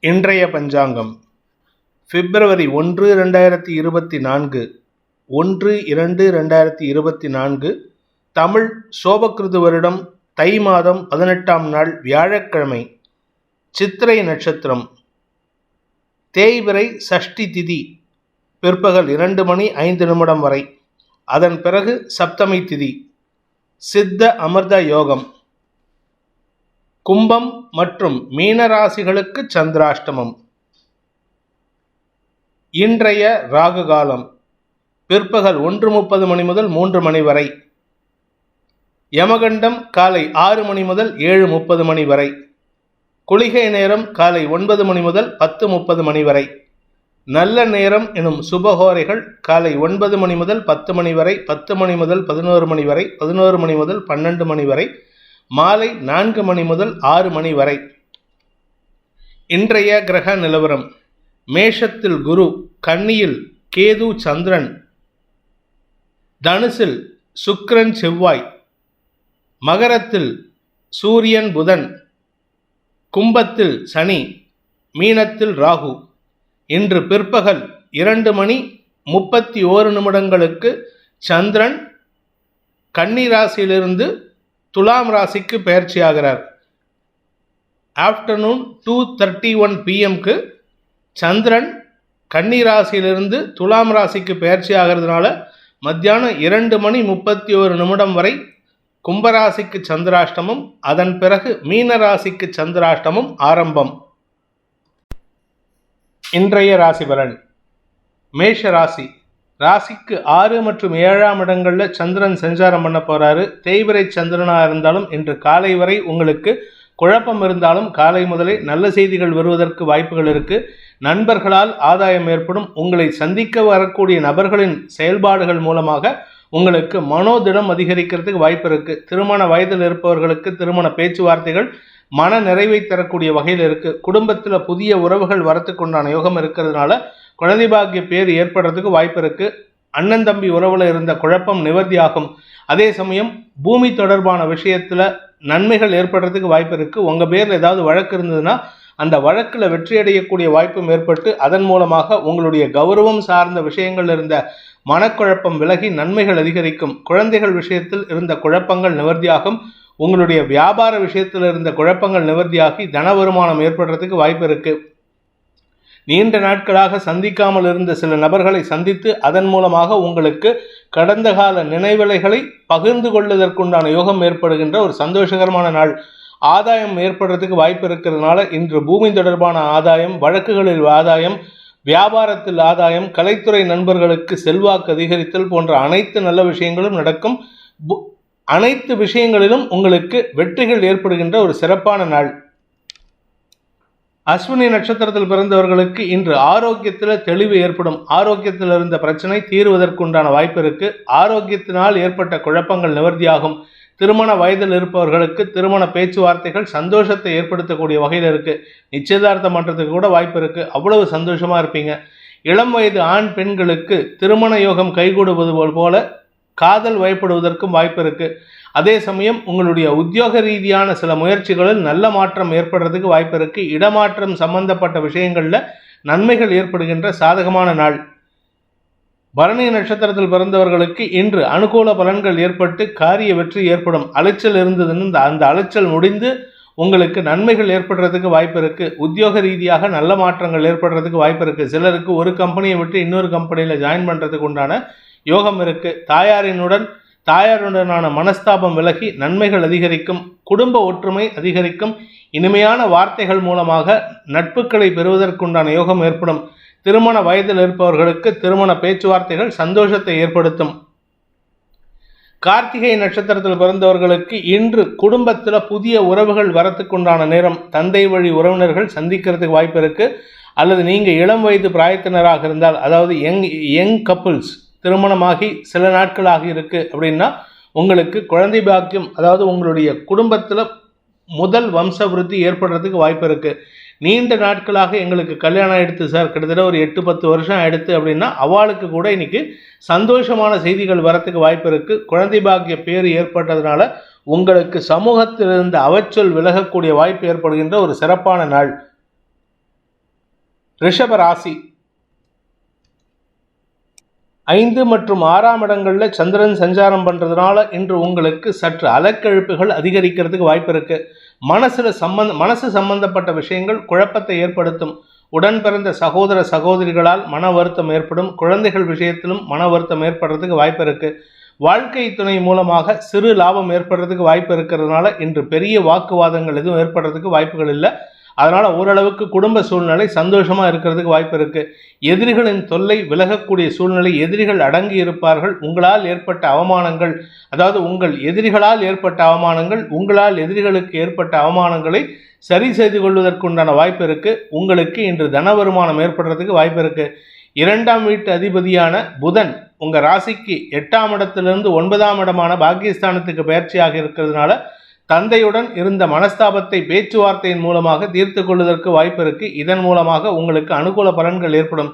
இன்றைய பஞ்சாங்கம் பிப்ரவரி 1, 2024 1/2/2024 தமிழ் சோபகிருது வருடம் தை மாதம் 18ஆம் நாள் வியாழக்கிழமை. சித்திரை நட்சத்திரம். தேய்பிறை சஷ்டி திதி பிற்பகல் 2:05 வரை. அதன் பிறகு சப்தமி திதி. சித்த அமிர்த யோகம். கும்பம் மற்றும் மீனராசிகளுக்கு சந்திராஷ்டமம். இன்றைய ராகு காலம் பிற்பகல் 1:30 முதல் 3 வரை. யமகண்டம் காலை 6 முதல் 7:30 வரை. குளிகை நேரம் காலை 9 முதல் 10:30 வரை. நல்ல நேரம் எனும் சுபஹோரைகள் காலை 9 முதல் 10 வரை, 10 முதல் 11 வரை, 11 முதல் 12 வரை, மாலை 4 முதல் 6 வரை. இன்றைய கிரக நிலவரம். மேஷத்தில் குரு, கன்னியில் கேது சந்திரன், தனுசில் சுக்கிரன் செவ்வாய், மகரத்தில் சூரியன் புதன், கும்பத்தில் சனி, மீனத்தில் ராகு. இன்று பிற்பகல் 2:31 சந்திரன் கன்னி ராசியிலிருந்து துலாம் ராசிக்கு பெயர்ச்சியாகிறார். ஆஃப்டர்நூன் 2:31 PM சந்திரன் கன்னி ராசியிலிருந்து துலாம் ராசிக்கு பெயர்ச்சி ஆகிறதுனால மத்தியானம் 2:31 வரை கும்பராசிக்கு சந்திராஷ்டமம், அதன் பிறகு மீன ராசிக்கு சந்திராஷ்டமம் ஆரம்பம். இன்றைய ராசி பலன். மேஷ ராசி. ராசிக்கு 6 மற்றும் 7ஆம் இடங்களில் சந்திரன் சஞ்சாரம் பண்ண போறாரு. தேய்பிறை சந்திரனாக இருந்தாலும் இன்று காலை வரை உங்களுக்கு குழப்பம் இருந்தாலும் காலை முதலே நல்ல செய்திகள் வருவதற்கு வாய்ப்புகள் இருக்கு. நண்பர்களால் ஆதாயம் ஏற்படும். உங்களை சந்திக்க வரக்கூடிய நபர்களின் செயல்பாடுகள் மூலமாக உங்களுக்கு மனோதிடம் அதிகரிக்கிறதுக்கு வாய்ப்பு இருக்கு. திருமண வயதில் இருப்பவர்களுக்கு திருமண பேச்சுவார்த்தைகள் மன நிறைவை தரக்கூடிய வகையில் இருக்கு. குடும்பத்தில் புதிய உறவுகள் வரத்துக்குண்டான யோகம் இருக்கிறதுனால குழந்தை பாக்கிய பேர் ஏற்படுறதுக்கு வாய்ப்பு இருக்கு. அண்ணன் தம்பி உறவுல இருந்த குழப்பம் நிவர்த்தியாகும். அதே சமயம் பூமி தொடர்பான விஷயத்துல நன்மைகள் ஏற்படுறதுக்கு வாய்ப்பு இருக்கு. உங்க பேர்ல ஏதாவது வழக்கு இருந்ததுன்னா அந்த வழக்குல வெற்றி அடையக்கூடிய வாய்ப்பும் ஏற்பட்டு அதன் மூலமாக உங்களுடைய கௌரவம் சார்ந்த விஷயங்கள் இருந்த மனக்குழப்பம் விலகி நன்மைகள் அதிகரிக்கும். குழந்தைகள் விஷயத்தில் இருந்த குழப்பங்கள் நிவர்த்தியாகும். உங்களுடைய வியாபார விஷயத்தில் இருந்த குழப்பங்கள் நிவர்த்தியாகி தன வருமானம் ஏற்படுறதுக்கு வாய்ப்பு இருக்கு. நீண்ட நாட்களாக சந்திக்காமல் இருந்த சில நபர்களை சந்தித்து அதன் மூலமாக உங்களுக்கு கடந்த கால நினைவலைகளை பகிர்ந்து கொள்வதற்குண்டான யோகம் ஏற்படுகின்ற ஒரு சந்தோஷகரமான நாள். ஆதாயம் ஏற்படுறதுக்கு வாய்ப்பு இருக்கிறதுனால இன்று பூமி தொடர்பான ஆதாயம், வழக்குகளில் ஆதாயம், வியாபாரத்தில் ஆதாயம், கலைத்துறை நண்பர்களுக்கு செல்வாக்கு அதிகரித்தல் போன்ற அனைத்து நல்ல விஷயங்களும் நடக்கும். அனைத்து விஷயங்களிலும் உங்களுக்கு வெற்றிகள் ஏற்படுகின்ற ஒரு சிறப்பான நாள். அஸ்வினி நட்சத்திரத்தில் பிறந்தவர்களுக்கு இன்று ஆரோக்கியத்தில் தெளிவு ஏற்படும். ஆரோக்கியத்தில் இருந்த பிரச்சனை தீர்வதற்குண்டான வாய்ப்பு இருக்கு. ஆரோக்கியத்தினால் ஏற்பட்ட குழப்பங்கள் நிவர்த்தியாகும். திருமண வயதில் இருப்பவர்களுக்கு திருமண பேச்சுவார்த்தைகள் சந்தோஷத்தை ஏற்படுத்தக்கூடிய வகையில் இருக்கு. நிச்சயதார்த்தம் பண்ணுறதுக்கு கூட வாய்ப்பு இருக்கு. அவ்வளவு சந்தோஷமா இருப்பீங்க. இளம் வயது ஆண் பெண்களுக்கு திருமண யோகம் கைகூடுவது போல காதல் வயப்படுவதற்கும் வாய்ப்பு இருக்கு. அதே சமயம் உங்களுடைய உத்தியோக ரீதியான சில முயற்சிகளில் நல்ல மாற்றம் ஏற்படுறதுக்கு வாய்ப்பு இருக்கு. இடமாற்றம் சம்பந்தப்பட்ட விஷயங்கள்ல நன்மைகள் ஏற்படுகின்ற சாதகமான நாள். பரணி நட்சத்திரத்தில் பிறந்தவர்களுக்கு இன்று அனுகூல பலன்கள் ஏற்பட்டு காரிய வெற்றி ஏற்படும். அலைச்சல் இருந்ததுன்னு அந்த அலைச்சல் முடிந்து உங்களுக்கு நன்மைகள் ஏற்படுறதுக்கு வாய்ப்பு இருக்கு. உத்தியோக ரீதியாக நல்ல மாற்றங்கள் ஏற்படுறதுக்கு வாய்ப்பு இருக்கு. சிலருக்கு ஒரு கம்பெனியை விட்டு இன்னொரு கம்பெனியில் ஜாயின் பண்ணுறதுக்கு உண்டான யோகம் இருக்கு. தாயாருடனான மனஸ்தாபம் விலகி நன்மைகள் அதிகரிக்கும். குடும்ப ஒற்றுமை அதிகரிக்கும். இனிமையான வார்த்தைகள் மூலமாக நட்புகளை பெறுவதற்குண்டான யோகம் ஏற்படும். திருமண வயதில் இருப்பவர்களுக்கு திருமண பேச்சுவார்த்தைகள் சந்தோஷத்தை ஏற்படுத்தும். கார்த்திகை நட்சத்திரத்தில் பிறந்தவர்களுக்கு இன்று குடும்பத்தில் புதிய உறவுகள் வரத்துக்குண்டான நேரம். தந்தை வழி உறவினர்கள் சந்திக்கிறதுக்கு வாய்ப்பு இருக்கு. அல்லது நீங்கள் இளம் வயது பிராயத்தினராக இருந்தால், அதாவது யங் கப்புள்ஸ் திருமணமாகி சில நாட்களாக இருக்கு அப்படின்னா உங்களுக்கு குழந்தை பாக்கியம், அதாவது உங்களுடைய குடும்பத்தில் முதல் வம்ச விருத்தி ஏற்படுறதுக்கு வாய்ப்பு இருக்கு. நீண்ட நாட்களாக எங்களுக்கு கல்யாணம் ஆயிடுத்து சார், கிட்டத்தட்ட ஒரு 8-10 வருஷம் ஆயிடுத்து அப்படின்னா அவளுக்கு கூட இன்னைக்கு சந்தோஷமான செய்திகள் வரத்துக்கு வாய்ப்பு இருக்கு. குழந்தை பாக்கிய பேர் ஏற்பட்டதுனால உங்களுக்கு சமூகத்தில் இருந்த அவச்சொல் விலகக்கூடிய வாய்ப்பு ஏற்படுகின்ற ஒரு சிறப்பான நாள். ரிஷப ராசி 5 மற்றும் 6ஆம் இடங்கள்ல சந்திரன் சஞ்சாரம் பண்றதுனால இன்று உங்களுக்கு சற்று அலக்கழிப்புகள் அதிகரிக்கிறதுக்கு வாய்ப்பு இருக்கு. மனசு சம்பந்தப்பட்ட விஷயங்கள் குழப்பத்தை ஏற்படுத்தும். உடன் பிறந்த சகோதர சகோதரிகளால் மன வருத்தம் ஏற்படும். குழந்தைகள் விஷயத்திலும் மன வருத்தம் ஏற்படுறதுக்கு வாய்ப்பு இருக்கு. வாழ்க்கை துணை மூலமாக சிறு லாபம் ஏற்படுறதுக்கு வாய்ப்பு இருக்கிறதுனால இன்று பெரிய வாக்குவாதங்கள் எதுவும் ஏற்படுறதுக்கு வாய்ப்புகள் இல்லை. அதனால் ஓரளவுக்கு குடும்ப சூழ்நிலை சந்தோஷமாக இருக்கிறதுக்கு வாய்ப்பு இருக்குது. எதிரிகளின் தொல்லை விலகக்கூடிய சூழ்நிலை, எதிரிகள் அடங்கி இருப்பார்கள். உங்களால் ஏற்பட்ட அவமானங்கள், அதாவது உங்கள் எதிரிகளால் ஏற்பட்ட அவமானங்கள், உங்களால் எதிரிகளுக்கு ஏற்பட்ட அவமானங்களை சரி செய்து கொள்வதற்குண்டான வாய்ப்பு இருக்குது. உங்களுக்கு இன்று தன வருமானம் ஏற்படுறதுக்கு வாய்ப்பு இருக்குது. 2ஆம் வீட்டு அதிபதியான புதன் உங்கள் ராசிக்கு 8ஆம் இடத்திலிருந்து 9ஆம் இடமான பாகிஸ்தானத்துக்கு பயிற்சியாக இருக்கிறதுனால தந்தையுடன் இருந்த மனஸ்தாபத்தை பேச்சுவார்த்தையின் மூலமாக தீர்த்து கொள்வதற்கு வாய்ப்பு இருக்கு. இதன் மூலமாக உங்களுக்கு அனுகூல பலன்கள் ஏற்படும்.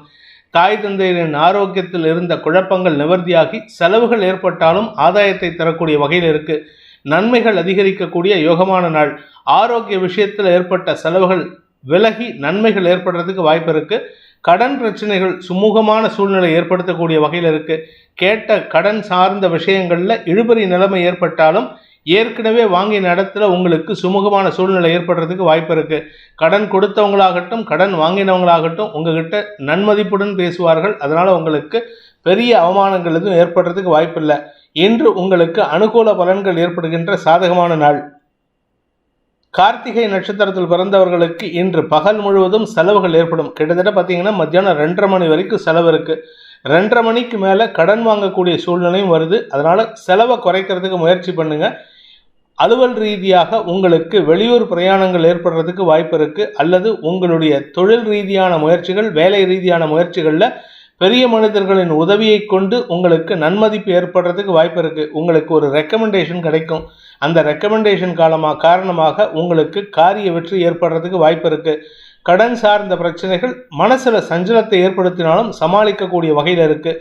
தாய் தந்தையரின் ஆரோக்கியத்தில் இருந்த குழப்பங்கள் நிவர்த்தியாகி செலவுகள் ஏற்பட்டாலும் ஆதாயத்தை தரக்கூடிய வகையில் இருக்கு. நன்மைகள் அதிகரிக்கக்கூடிய யோகமான நாள். ஆரோக்கிய விஷயத்தில் ஏற்பட்ட செலவுகள் விலகி நன்மைகள் ஏற்படுறதுக்கு வாய்ப்பு இருக்கு. கடன் பிரச்சனைகள் சுமூகமான சூழ்நிலை ஏற்படுத்தக்கூடிய வகையில் இருக்கு. கேட்ட கடன் சார்ந்த விஷயங்கள்ல இழுபறி நிலைமை ஏற்பட்டாலும் ஏற்கனவே வாங்கின இடத்துல உங்களுக்கு சுமூகமான சூழ்நிலை ஏற்படுறதுக்கு வாய்ப்பு இருக்கு. கடன் கொடுத்தவங்களாகட்டும் கடன் வாங்கினவங்களாகட்டும் உங்ககிட்ட நன்மதிப்புடன் பேசுவார்கள். அதனால உங்களுக்கு பெரிய அவமானங்கள் எதுவும் ஏற்படுறதுக்கு வாய்ப்பு இல்லை. இன்று உங்களுக்கு அனுகூல பலன்கள் ஏற்படுகின்ற சாதகமான நாள். கார்த்திகை நட்சத்திரத்தில் பிறந்தவர்களுக்கு இன்று பகல் முழுவதும் செலவுகள் ஏற்படும். கிட்டத்தட்ட பார்த்தீங்கன்னா மத்தியானம் 2:30 மணி வரைக்கும் செலவு இருக்கு. 2:30 மணிக்கு மேலே கடன் வாங்கக்கூடிய சூழ்நிலையும் வருது. அதனால செலவை குறைக்கிறதுக்கு முயற்சி பண்ணுங்க. அலுவல் ரீதியாக உங்களுக்கு வெளியூர் பிரயாணங்கள் ஏற்படுறதுக்கு வாய்ப்பு இருக்கு. அல்லது உங்களுடைய தொழில் ரீதியான முயற்சிகள், வேலை ரீதியான முயற்சிகளில் பெரிய மனிதர்களின் உதவியை கொண்டு உங்களுக்கு நன்மதிப்பு ஏற்படுறதுக்கு வாய்ப்பு இருக்கு. உங்களுக்கு ஒரு ரெக்கமெண்டேஷன் கிடைக்கும். அந்த ரெக்கமெண்டேஷன் காரணமாக உங்களுக்கு காரிய வெற்றி ஏற்படுறதுக்கு வாய்ப்பு இருக்கு. கடன் சார்ந்த பிரச்சனைகள் மனசுல சஞ்சலத்தை ஏற்படுத்தினாலும் சமாளிக்கக்கூடிய வகையில் இருக்கு.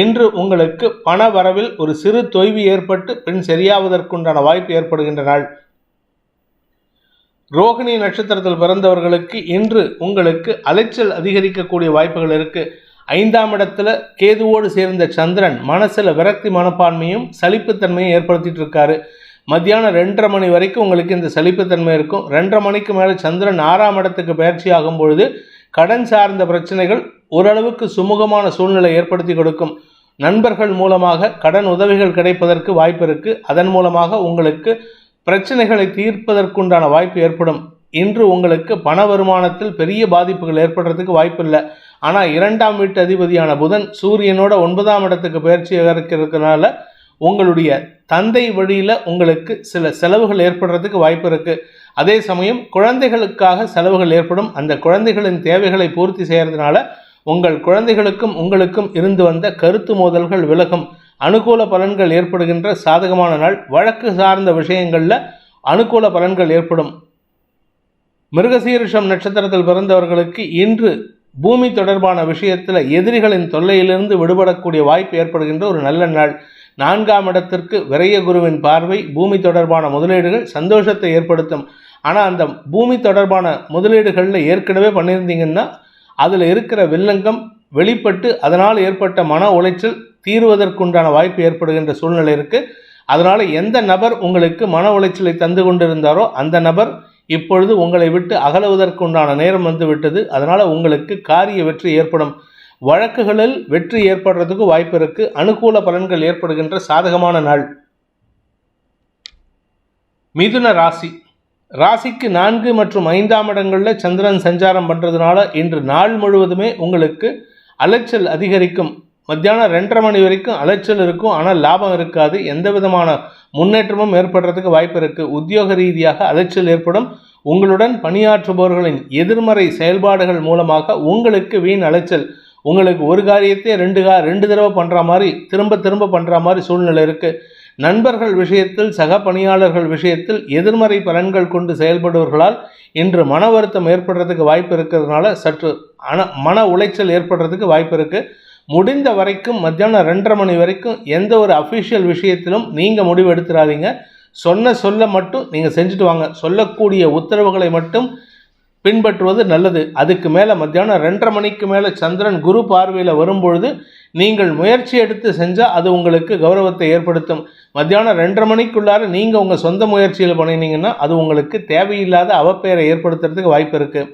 இன்று உங்களுக்கு பண வரவில் ஒரு சிறு தொய்வு ஏற்பட்டு பின் சரியாவதற்குண்டான வாய்ப்பு ஏற்படுகின்ற நாள். ரோகிணி நட்சத்திரத்தில் பிறந்தவர்களுக்கு இன்று உங்களுக்கு அலைச்சல் அதிகரிக்கக்கூடிய வாய்ப்புகள் இருக்கு. 5ஆம் இடத்துல கேதுவோடு சேர்ந்த சந்திரன் மனசுல விரக்தி மனப்பான்மையும் சலிப்புத்தன்மையும் ஏற்படுத்திட்டு இருக்காரு. மத்தியானம் 2:30 மணி வரைக்கும் உங்களுக்கு இந்த சலிப்புத்தன்மை இருக்கும். 2:30 மணிக்கு மேலே சந்திரன் 6ஆம் இடத்துக்கு பயிற்சி ஆகும் பொழுது கடன் சார்ந்த பிரச்சனைகள் ஓரளவுக்கு சுமூகமான சூழ்நிலை ஏற்படுத்தி கொடுக்கும். நண்பர்கள் மூலமாக கடன் உதவிகள் கிடைப்பதற்கு வாய்ப்பு இருக்கு. அதன் மூலமாக உங்களுக்கு பிரச்சனைகளை தீர்ப்பதற்குண்டான வாய்ப்பு ஏற்படும். இன்று உங்களுக்கு பண வருமானத்தில் பெரிய பாதிப்புகள் ஏற்படுறதுக்கு வாய்ப்பு இல்லை. ஆனால் 2ஆம் வீட்டு அதிபதியான புதன் சூரியனோட 9ஆம் இடத்துக்கு பயிற்சியாக இருக்கிறதுனால உங்களுடைய தந்தை வழியில் உங்களுக்கு சில செலவுகள் ஏற்படுறதுக்கு வாய்ப்பு இருக்குது. அதே சமயம் குழந்தைகளுக்காக செலவுகள் ஏற்படும். அந்த குழந்தைகளின் தேவைகளை பூர்த்தி செய்கிறதுனால உங்கள் குழந்தைகளுக்கும் உங்களுக்கும் இருந்து வந்த கருத்து மோதல்கள் விலகும். அனுகூல பலன்கள் ஏற்படுகின்ற சாதகமான நாள். வழக்கு சார்ந்த விஷயங்களில் அனுகூல பலன்கள் ஏற்படும். மிருகசீரிஷம் நட்சத்திரத்தில் பிறந்தவர்களுக்கு இன்று பூமி தொடர்பான விஷயத்தில் எதிரிகளின் தொல்லையிலிருந்து விடுபடக்கூடிய வாய்ப்பு ஏற்படுகின்ற ஒரு நல்ல நாள். 4ஆம் இடத்திற்கு விரைய குருவின் பார்வை பூமி தொடர்பான முதலீடுகள் சந்தோஷத்தை ஏற்படுத்தும். ஆனால் அந்த பூமி தொடர்பான முதலீடுகளில் ஏற்கனவே பண்ணியிருந்தீங்கன்னா அதில் இருக்கிற வில்லங்கம் வெளிப்பட்டு அதனால் ஏற்பட்ட மன உளைச்சல் தீர்வதற்குண்டான வாய்ப்பு ஏற்படுகின்ற சூழ்நிலை இருக்குது. அதனால் எந்த நபர் உங்களுக்கு மன உளைச்சலை தந்து கொண்டிருந்தாரோ அந்த நபர் இப்பொழுது உங்களை விட்டு அகலுவதற்குண்டான நேரம் வந்து விட்டது. அதனால் உங்களுக்கு காரிய வெற்றி ஏற்படும். வழக்குகளில் வெற்றி ஏற்படுறதுக்கு வாய்ப்பு இருக்கு. அனுகூல பலன்கள் ஏற்படுகின்ற சாதகமான நாள். மிதுன ராசி. ராசிக்கு 4 மற்றும் 5ஆம் இடங்களில் சந்திரன் சஞ்சாரம் பண்ணுறதுனால இன்று நாள் முழுவதுமே உங்களுக்கு அலைச்சல் அதிகரிக்கும். மத்தியானம் 2:30 மணி வரைக்கும் அலைச்சல் இருக்கும். ஆனால் லாபம் இருக்காது. எந்த விதமான முன்னேற்றமும் ஏற்படுறதுக்கு வாய்ப்பு இருக்குது. உத்தியோக ரீதியாக அலைச்சல் ஏற்படும். உங்களுடன் பணியாற்றுபவர்களின் எதிர்மறை செயல்பாடுகள் மூலமாக உங்களுக்கு வீண் அலைச்சல். உங்களுக்கு ஒரு காரியத்தை 2 தடவை பண்ணுற மாதிரி திரும்ப பண்ணுற மாதிரி சூழ்நிலை இருக்குது. நண்பர்கள் விஷயத்தில் சக பணியாளர்கள் விஷயத்தில் எதிர்மறை பலன்கள் கொண்டு செயல்படுவர்களால் இன்று மன வருத்தம் ஏற்படுறதுக்கு வாய்ப்பு இருக்கிறதுனால சற்று மன உளைச்சல் ஏற்படுறதுக்கு வாய்ப்பு இருக்குது. முடிந்த வரைக்கும் மத்தியானம் 2:30 மணி வரைக்கும் எந்த ஒரு அஃபிஷியல் விஷயத்திலும் நீங்கள் முடிவு எடுத்துடாதீங்க. சொல்ல மட்டும் நீங்கள் செஞ்சுட்டு வாங்க. சொல்லக்கூடிய உத்தரவுகளை மட்டும் பின்பற்றுவது நல்லது. அதுக்கு மேலே மத்தியானம் 2:30 மணிக்கு மேலே சந்திரன் குரு பார்வையில் வரும்பொழுது நீங்கள் முயற்சி எடுத்து செஞ்சால் அது உங்களுக்கு கௌரவத்தை ஏற்படுத்தும். மத்தியானம் 2:30 மணிக்குள்ளார நீங்கள் உங்கள் சொந்த முயற்சியில் பண்ணினீங்கன்னா அது உங்களுக்கு தேவையில்லாத அவப்பெயரை ஏற்படுத்துறதுக்கு வாய்ப்பு இருக்குது.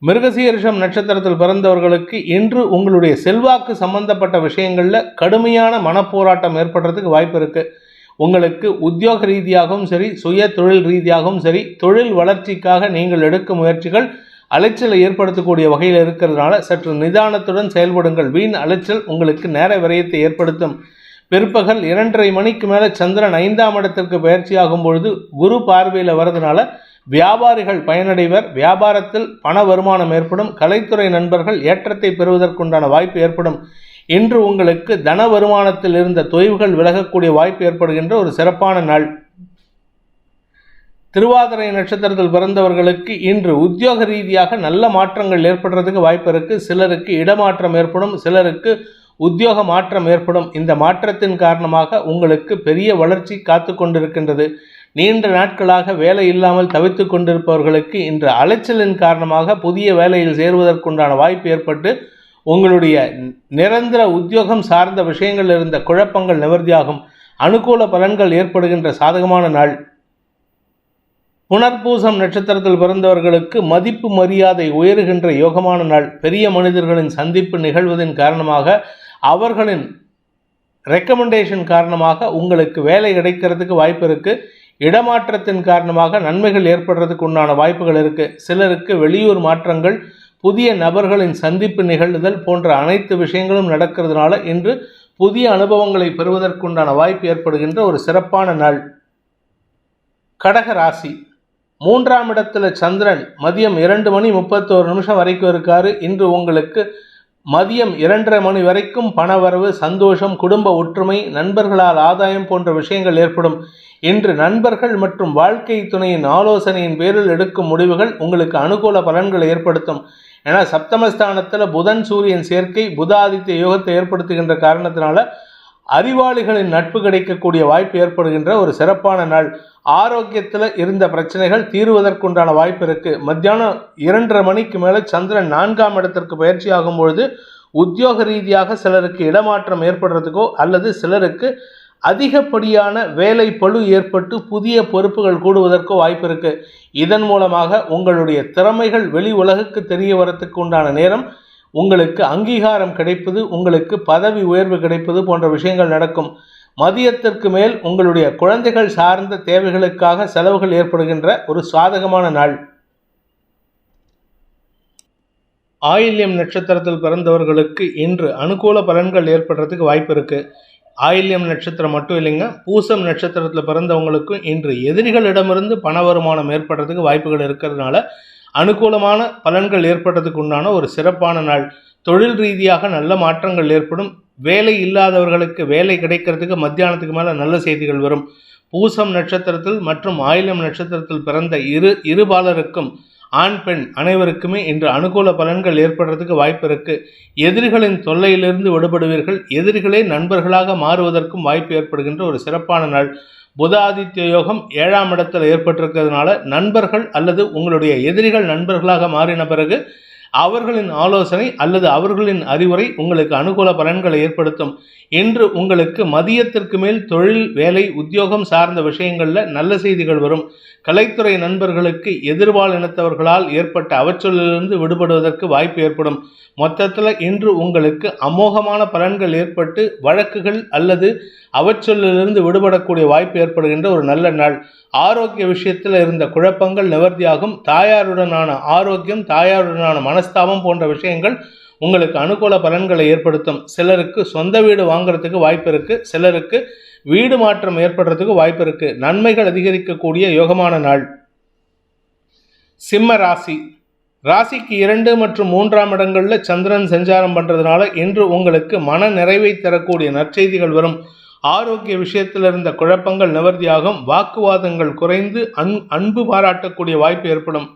மிருகசீரிஷம் நட்சத்திரத்தில் பிறந்தவர்களுக்கு இன்று உங்களுடைய செல்வாக்கு சம்பந்தப்பட்ட விஷயங்களில் கடுமையான மனப்போராட்டம் ஏற்படுறதுக்கு வாய்ப்பு இருக்குது. உங்களுக்கு உத்தியோக ரீதியாகவும் சரி, சுய தொழில் ரீதியாகவும் சரி, தொழில் வளர்ச்சிக்காக நீங்கள் எடுக்கும் முயற்சிகள் அலைச்சலை ஏற்படுத்தக்கூடிய வகையில் இருக்கிறதுனால சற்று நிதானத்துடன் செயல்படுங்கள். வீண் அலைச்சல் உங்களுக்கு நேர விரயத்தை ஏற்படுத்தும். பிற்பகல் 2:30 மணிக்கு மேலே சந்திரன் 5ஆம் இடத்திற்கு பயிற்சியாகும் பொழுது குரு பார்வையில் வரதுனால வியாபாரிகள் பயனடைவர். வியாபாரத்தில் பண வருமானம் ஏற்படும். கலைத்துறை நண்பர்கள் ஏற்றத்தை பெறுவதற்குண்டான வாய்ப்பு ஏற்படும். இன்று உங்களுக்கு தன வருமானத்தில் இருந்த தொய்வுகள் விலகக்கூடிய வாய்ப்பு ஏற்படுகின்ற ஒரு சிறப்பான நாள். திருவாதிரை நட்சத்திரத்தில் பிறந்தவர்களுக்கு இன்று உத்தியோக ரீதியாக நல்ல மாற்றங்கள் ஏற்படுறதுக்கு வாய்ப்பு இருக்குது. சிலருக்கு இடமாற்றம் ஏற்படும், சிலருக்கு உத்தியோக மாற்றம் ஏற்படும். இந்த மாற்றத்தின் காரணமாக உங்களுக்கு பெரிய வளர்ச்சி காத்து கொண்டிருக்கின்றது. நீண்ட நாட்களாக வேலை இல்லாமல் தவித்து கொண்டிருப்பவர்களுக்கு இன்று அலைச்சலின் காரணமாக புதிய வேலையில் சேருவதற்குண்டான வாய்ப்பு ஏற்பட்டு உங்களுடைய நிரந்தர உத்தியோகம் சார்ந்த விஷயங்கள் இருந்த குழப்பங்கள் நிவர்த்தியாகும். அனுகூல பலன்கள் ஏற்படுகின்ற சாதகமான நாள். புனர்பூசம் நட்சத்திரத்தில் பிறந்தவர்களுக்கு மதிப்பு மரியாதை உயருகின்ற யோகமான நாள். பெரிய மனிதர்களின் சந்திப்பு நிகழ்வதன் காரணமாக அவர்களின் ரெக்கமெண்டேஷன் காரணமாக உங்களுக்கு வேலை கிடைக்கிறதுக்கு வாய்ப்பு இருக்குது. இடமாற்றத்தின் காரணமாக நன்மைகள் ஏற்படுறதுக்கு உண்டான வாய்ப்புகள் இருக்குது. சிலருக்கு வெளியூர் மாற்றங்கள், புதிய நபர்களின் சந்திப்பு நிகழ்வுதல் போன்ற அனைத்து விஷயங்களும் நடக்கிறதுனால இன்று புதிய அனுபவங்களை பெறுவதற்குண்டான வாய்ப்பு ஏற்படுகின்ற ஒரு சிறப்பான நாள். கடக ராசி. 3ஆம் இடத்துல சந்திரன் மதியம் 2:31 வரைக்கும் இருக்காரு. இன்று உங்களுக்கு மதியம் 2:30 மணி வரைக்கும் பணவரவு, சந்தோஷம், குடும்ப ஒற்றுமை, நண்பர்களால் ஆதாயம் போன்ற விஷயங்கள் ஏற்படும். இன்று நண்பர்கள் மற்றும் வாழ்க்கை துணையின் ஆலோசனையின் பேரில் எடுக்கும் முடிவுகள் உங்களுக்கு அனுகூல பலன்களை ஏற்படுத்தும். ஏன்னா சப்தமஸ்தானத்தில் புதன் சூரியன் சேர்க்கை புதாதித்ய யோகத்தை ஏற்படுத்துகின்ற காரணத்தினால அறிவாளிகளின் நட்பு கிடைக்கக்கூடிய வாய்ப்பு ஏற்படுகின்ற ஒரு சிறப்பான நாள். ஆரோக்கியத்தில் இருந்த பிரச்சனைகள் தீர்வதற்குண்டான வாய்ப்பு இருக்குது. மத்தியானம் 2:30 மணிக்கு மேலே சந்திரன் 4ஆம் இடத்திற்கு பயிற்சி ஆகும் பொழுது உத்தியோக ரீதியாக சிலருக்கு இடமாற்றம் ஏற்படுறதுக்கோ அல்லது சிலருக்கு அதிகப்படியான வேலை பளு ஏற்பட்டு புதிய பொறுப்புகள் கூடுவதற்கோ வாய்ப்பு இருக்குது. இதன் மூலமாக உங்களுடைய திறமைகள் வெளி உலகுக்கு தெரிய வரத்துக்கு உண்டான நேரம், உங்களுக்கு அங்கீகாரம் கிடைப்பது, உங்களுக்கு பதவி உயர்வு கிடைப்பது போன்ற விஷயங்கள் நடக்கும். மதியத்திற்கு மேல் உங்களுடைய குழந்தைகள் சார்ந்த தேவைகளுக்காக செலவுகள் ஏற்படுகின்ற ஒரு சாதகமான நாள். ஆயில்யம் நட்சத்திரத்தில் பிறந்தவர்களுக்கு இன்று அனுகூல பலன்கள் ஏற்படுறதுக்கு வாய்ப்பு இருக்குது. ஆயில்யம் நட்சத்திரம் மட்டும் இல்லைங்க, பூசம் நட்சத்திரத்தில் பிறந்தவங்களுக்கும் இன்று எதிரிகளிடமிருந்து பண வருமானம் ஏற்படுறதுக்கு வாய்ப்புகள் இருக்கிறதுனால அனுகூலமான பலன்கள் ஏற்படுறதுக்கு உண்டான ஒரு சிறப்பான நாள். தொழில் ரீதியாக நல்ல மாற்றங்கள் ஏற்படும். வேலை இல்லாதவர்களுக்கு வேலை கிடைக்கிறதுக்கு மத்தியானத்துக்கு மேலே நல்ல செய்திகள் வரும். பூசம் நட்சத்திரத்தில் மற்றும் ஆயில்யம் நட்சத்திரத்தில் பிறந்த இருபாலருக்கும் ஆண் பெண் அனைவருக்குமே இன்று அனுகூல பலன்கள் ஏற்படுறதுக்கு வாய்ப்பு இருக்குது. எதிரிகளின் தொல்லையிலிருந்து விடுபடுவீர்கள். எதிரிகளே நண்பர்களாக மாறுவதற்கும் வாய்ப்பு ஏற்படுகின்ற ஒரு சிறப்பான நாள். புதாதித்ய யோகம் 7ஆம் இடத்தில் ஏற்பட்டிருக்கிறதுனால நண்பர்கள் அல்லது உங்களுடைய எதிரிகள் நண்பர்களாக மாறின பிறகு அவர்களின் ஆலோசனை அல்லது அவர்களின் அறிவுரை உங்களுக்கு அனுகூல பலன்களை ஏற்படுத்தும். இன்று உங்களுக்கு மதியத்திற்கு மேல் தொழில், வேலை, உத்தியோகம் சார்ந்த விஷயங்களில் நல்ல செய்திகள் வரும். கலைத்துறை நண்பர்களுக்கு எதிர்பால் இனத்தவர்களால் ஏற்பட்ட அவச்சொல்லிலிருந்து விடுபடுவதற்கு வாய்ப்பு ஏற்படும். மொத்தத்தில் இன்று உங்களுக்கு அமோகமான பலன்கள் ஏற்பட்டு வழக்குகள் அல்லது அவச்சொல்லிலிருந்து விடுபடக்கூடிய வாய்ப்பு ஏற்படுகின்ற ஒரு நல்ல நாள். ஆரோக்கிய விஷயத்தில் இருந்த குழப்பங்கள் நிவர்த்தியாகும். தாயாருடனான ஆரோக்கியம், தாயாருடனான மனஸ்தாபம் போன்ற விஷயங்கள் உங்களுக்கு அனுகூல பலன்களை ஏற்படுத்தும். சிலருக்கு சொந்த வீடு வாங்குறதுக்கு வாய்ப்பு இருக்குது. சிலருக்கு வீடு மாற்றம் ஏற்படுறதுக்கு வாய்ப்பு இருக்குது. நன்மைகள் அதிகரிக்கக்கூடிய யோகமான நாள். சிம்ம ராசி. ராசிக்கு 2 மற்றும் 3ஆம் இடங்களில் சந்திரன் சஞ்சாரம் பண்ணுறதுனால இன்று உங்களுக்கு மன நிறைவை தரக்கூடிய நற்செய்திகள் வரும். ஆரோக்கிய விஷயத்தில் இருந்த குழப்பங்கள் நிவர்த்தியாகும். வாக்குவாதங்கள் குறைந்து அன்பு பாராட்டக்கூடிய வாய்ப்பு ஏற்படும்.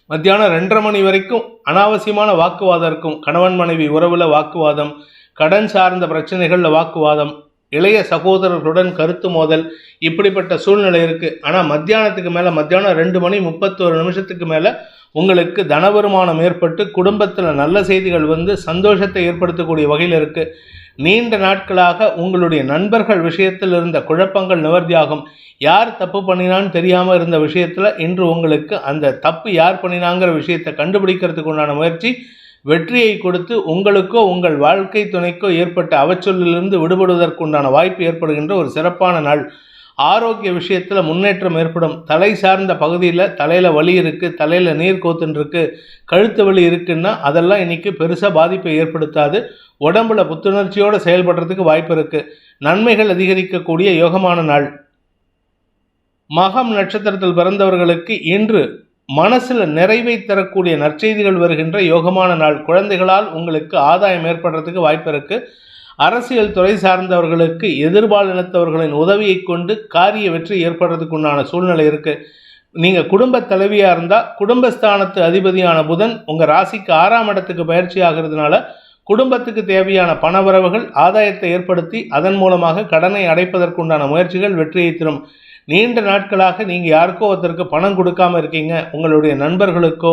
மத்தியானம் 2:30 மணி வரைக்கும் அனாவசியமான வாக்குவாதம் இருக்கும். கணவன் மனைவி உறவில் வாக்குவாதம், கடன் சார்ந்த பிரச்சனைகளில் வாக்குவாதம், இளைய சகோதரர்களுடன் கருத்து மோதல், இப்படிப்பட்ட சூழ்நிலை இருக்குது. ஆனால் மத்தியானம் 2:31 மேலே உங்களுக்கு தன வருமானம் ஏற்பட்டு குடும்பத்தில் நல்ல செய்திகள் வந்து சந்தோஷத்தை ஏற்படுத்தக்கூடிய வகையில் இருக்குது. நீண்ட நாட்களாக உங்களுடைய நண்பர்கள் விஷயத்தில் இருந்த குழப்பங்கள் நிவர்த்தியாகும். யார் தப்பு பண்ணினான்னு தெரியாமல் இருந்த விஷயத்தில் இன்று உங்களுக்கு அந்த தப்பு யார் பண்ணினாங்கிற விஷயத்தை கண்டுபிடிக்கிறதுக்கு உண்டான முயற்சி வெற்றியை கொடுத்து உங்களுக்கோ உங்கள் வாழ்க்கை துணைக்கோ ஏற்பட்ட அவச்சொல்லிலிருந்து விடுபடுவதற்குண்டான வாய்ப்பு ஏற்படுகின்ற ஒரு சிறப்பான நாள். ஆரோக்கிய விஷயத்தில் முன்னேற்றம் ஏற்படும். தலை சார்ந்த பகுதியில் தலையில் வலி இருக்குது, தலையில் நீர் கோத்துன்னு இருக்குது, கழுத்து வலி இருக்குன்னா அதெல்லாம் இன்றைக்கி பெருசாக பாதிப்பை ஏற்படுத்தாது. உடம்புல புத்துணர்ச்சியோடு செயல்படுறதுக்கு வாய்ப்பு இருக்குது. நன்மைகள் அதிகரிக்கக்கூடிய யோகமான நாள். மகம் நட்சத்திரத்தில் பிறந்தவர்களுக்கு இன்று மனசில் நிறைவை தரக்கூடிய நற்செய்திகள் வருகின்ற யோகமான நாள். குழந்தைகளால் உங்களுக்கு ஆதாயம் ஏற்படுறதுக்கு வாய்ப்பு இருக்குது. அரசியல் துறை சார்ந்தவர்களுக்கு எதிர்பாலினத்தவர்களின் உதவியை கொண்டு காரிய வெற்றி ஏற்படுறதுக்கு உண்டான சூழ்நிலை இருக்குது. நீங்கள் குடும்ப தலைவியாக இருந்தால் குடும்பஸ்தானத்து அதிபதியான புதன் உங்கள் ராசிக்கு 6ஆம் இடத்துக்கு பயிற்சி ஆகிறதுனால குடும்பத்துக்கு தேவையான பணவரவுகள் ஆதாயத்தை ஏற்படுத்தி அதன் மூலமாக கடனை அடைப்பதற்குண்டான முயற்சிகள் வெற்றியை தரும். நீண்ட நாட்களாக நீங்கள் யாருக்கோ ஒருத்தருக்கு பணம் கொடுக்காமல் இருக்கீங்க, உங்களுடைய நண்பர்களுக்கோ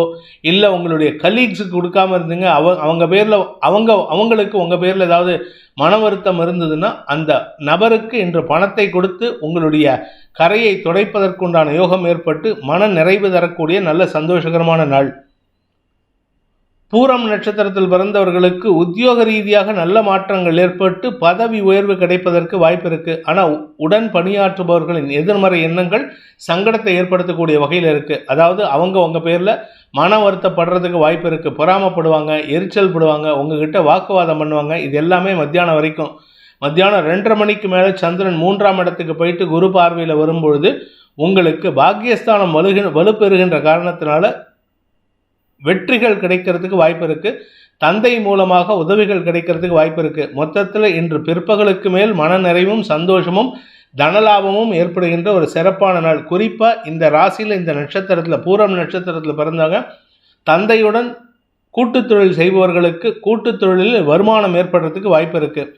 இல்லை உங்களுடைய கலீக்ஸுக்கு கொடுக்காமல் இருந்தீங்க, அவங்க பேரில் அவங்களுக்கு உங்கள் பேரில் ஏதாவது மன வருத்தம் இருந்ததுன்னா அந்த நபருக்கு இன்று பணத்தை கொடுத்து உங்களுடைய கரையை துடைப்பதற்குண்டான யோகம் ஏற்பட்டு மன நிறைவு தரக்கூடிய நல்ல சந்தோஷகரமான நாள். பூரம் நட்சத்திரத்தில் பிறந்தவர்களுக்கு உத்தியோக ரீதியாக நல்ல மாற்றங்கள் ஏற்பட்டு பதவி உயர்வு கிடைப்பதற்கு வாய்ப்பு இருக்குது. ஆனால் உடன் பணியாற்றுபவர்களின் எதிர்மறை எண்ணங்கள் சங்கடத்தை ஏற்படுத்தக்கூடிய வகையில் இருக்குது. அதாவது அவங்க உங்கள் பேரில் மன வருத்தப்படுறதுக்கு வாய்ப்பு இருக்குது. பொறாமப்படுவாங்க, எரிச்சல் படுவாங்க, உங்ககிட்ட வாக்குவாதம் பண்ணுவாங்க. இது எல்லாமே மத்தியானம் வரைக்கும். மத்தியானம் 2:30 மேலே சந்திரன் 3ஆம் இடத்துக்கு போயிட்டு குரு பார்வையில் வரும்பொழுது உங்களுக்கு பாக்கியஸ்தானம் வலுப்பெறுகின்ற காரணத்தினால வெற்றிகள் கிடைக்கிறதுக்கு வாய்ப்பு இருக்குது. தந்தை மூலமாக உதவிகள் கிடைக்கிறதுக்கு வாய்ப்பு இருக்குது. மொத்தத்தில் இன்று பிற்பகலுக்கு மேல் மன நிறைவும் சந்தோஷமும் தனலாபமும் ஏற்படுகின்ற ஒரு சிறப்பான நாள். குறிப்பாக இந்த ராசியில் இந்த நட்சத்திரத்தில் பூரம் நட்சத்திரத்தில் பிறந்தவங்க தந்தையுடன் கூட்டுத் தொழில் செய்பவர்களுக்கு கூட்டுத் தொழிலில் வருமானம் ஏற்படுறதுக்கு வாய்ப்பு இருக்குது.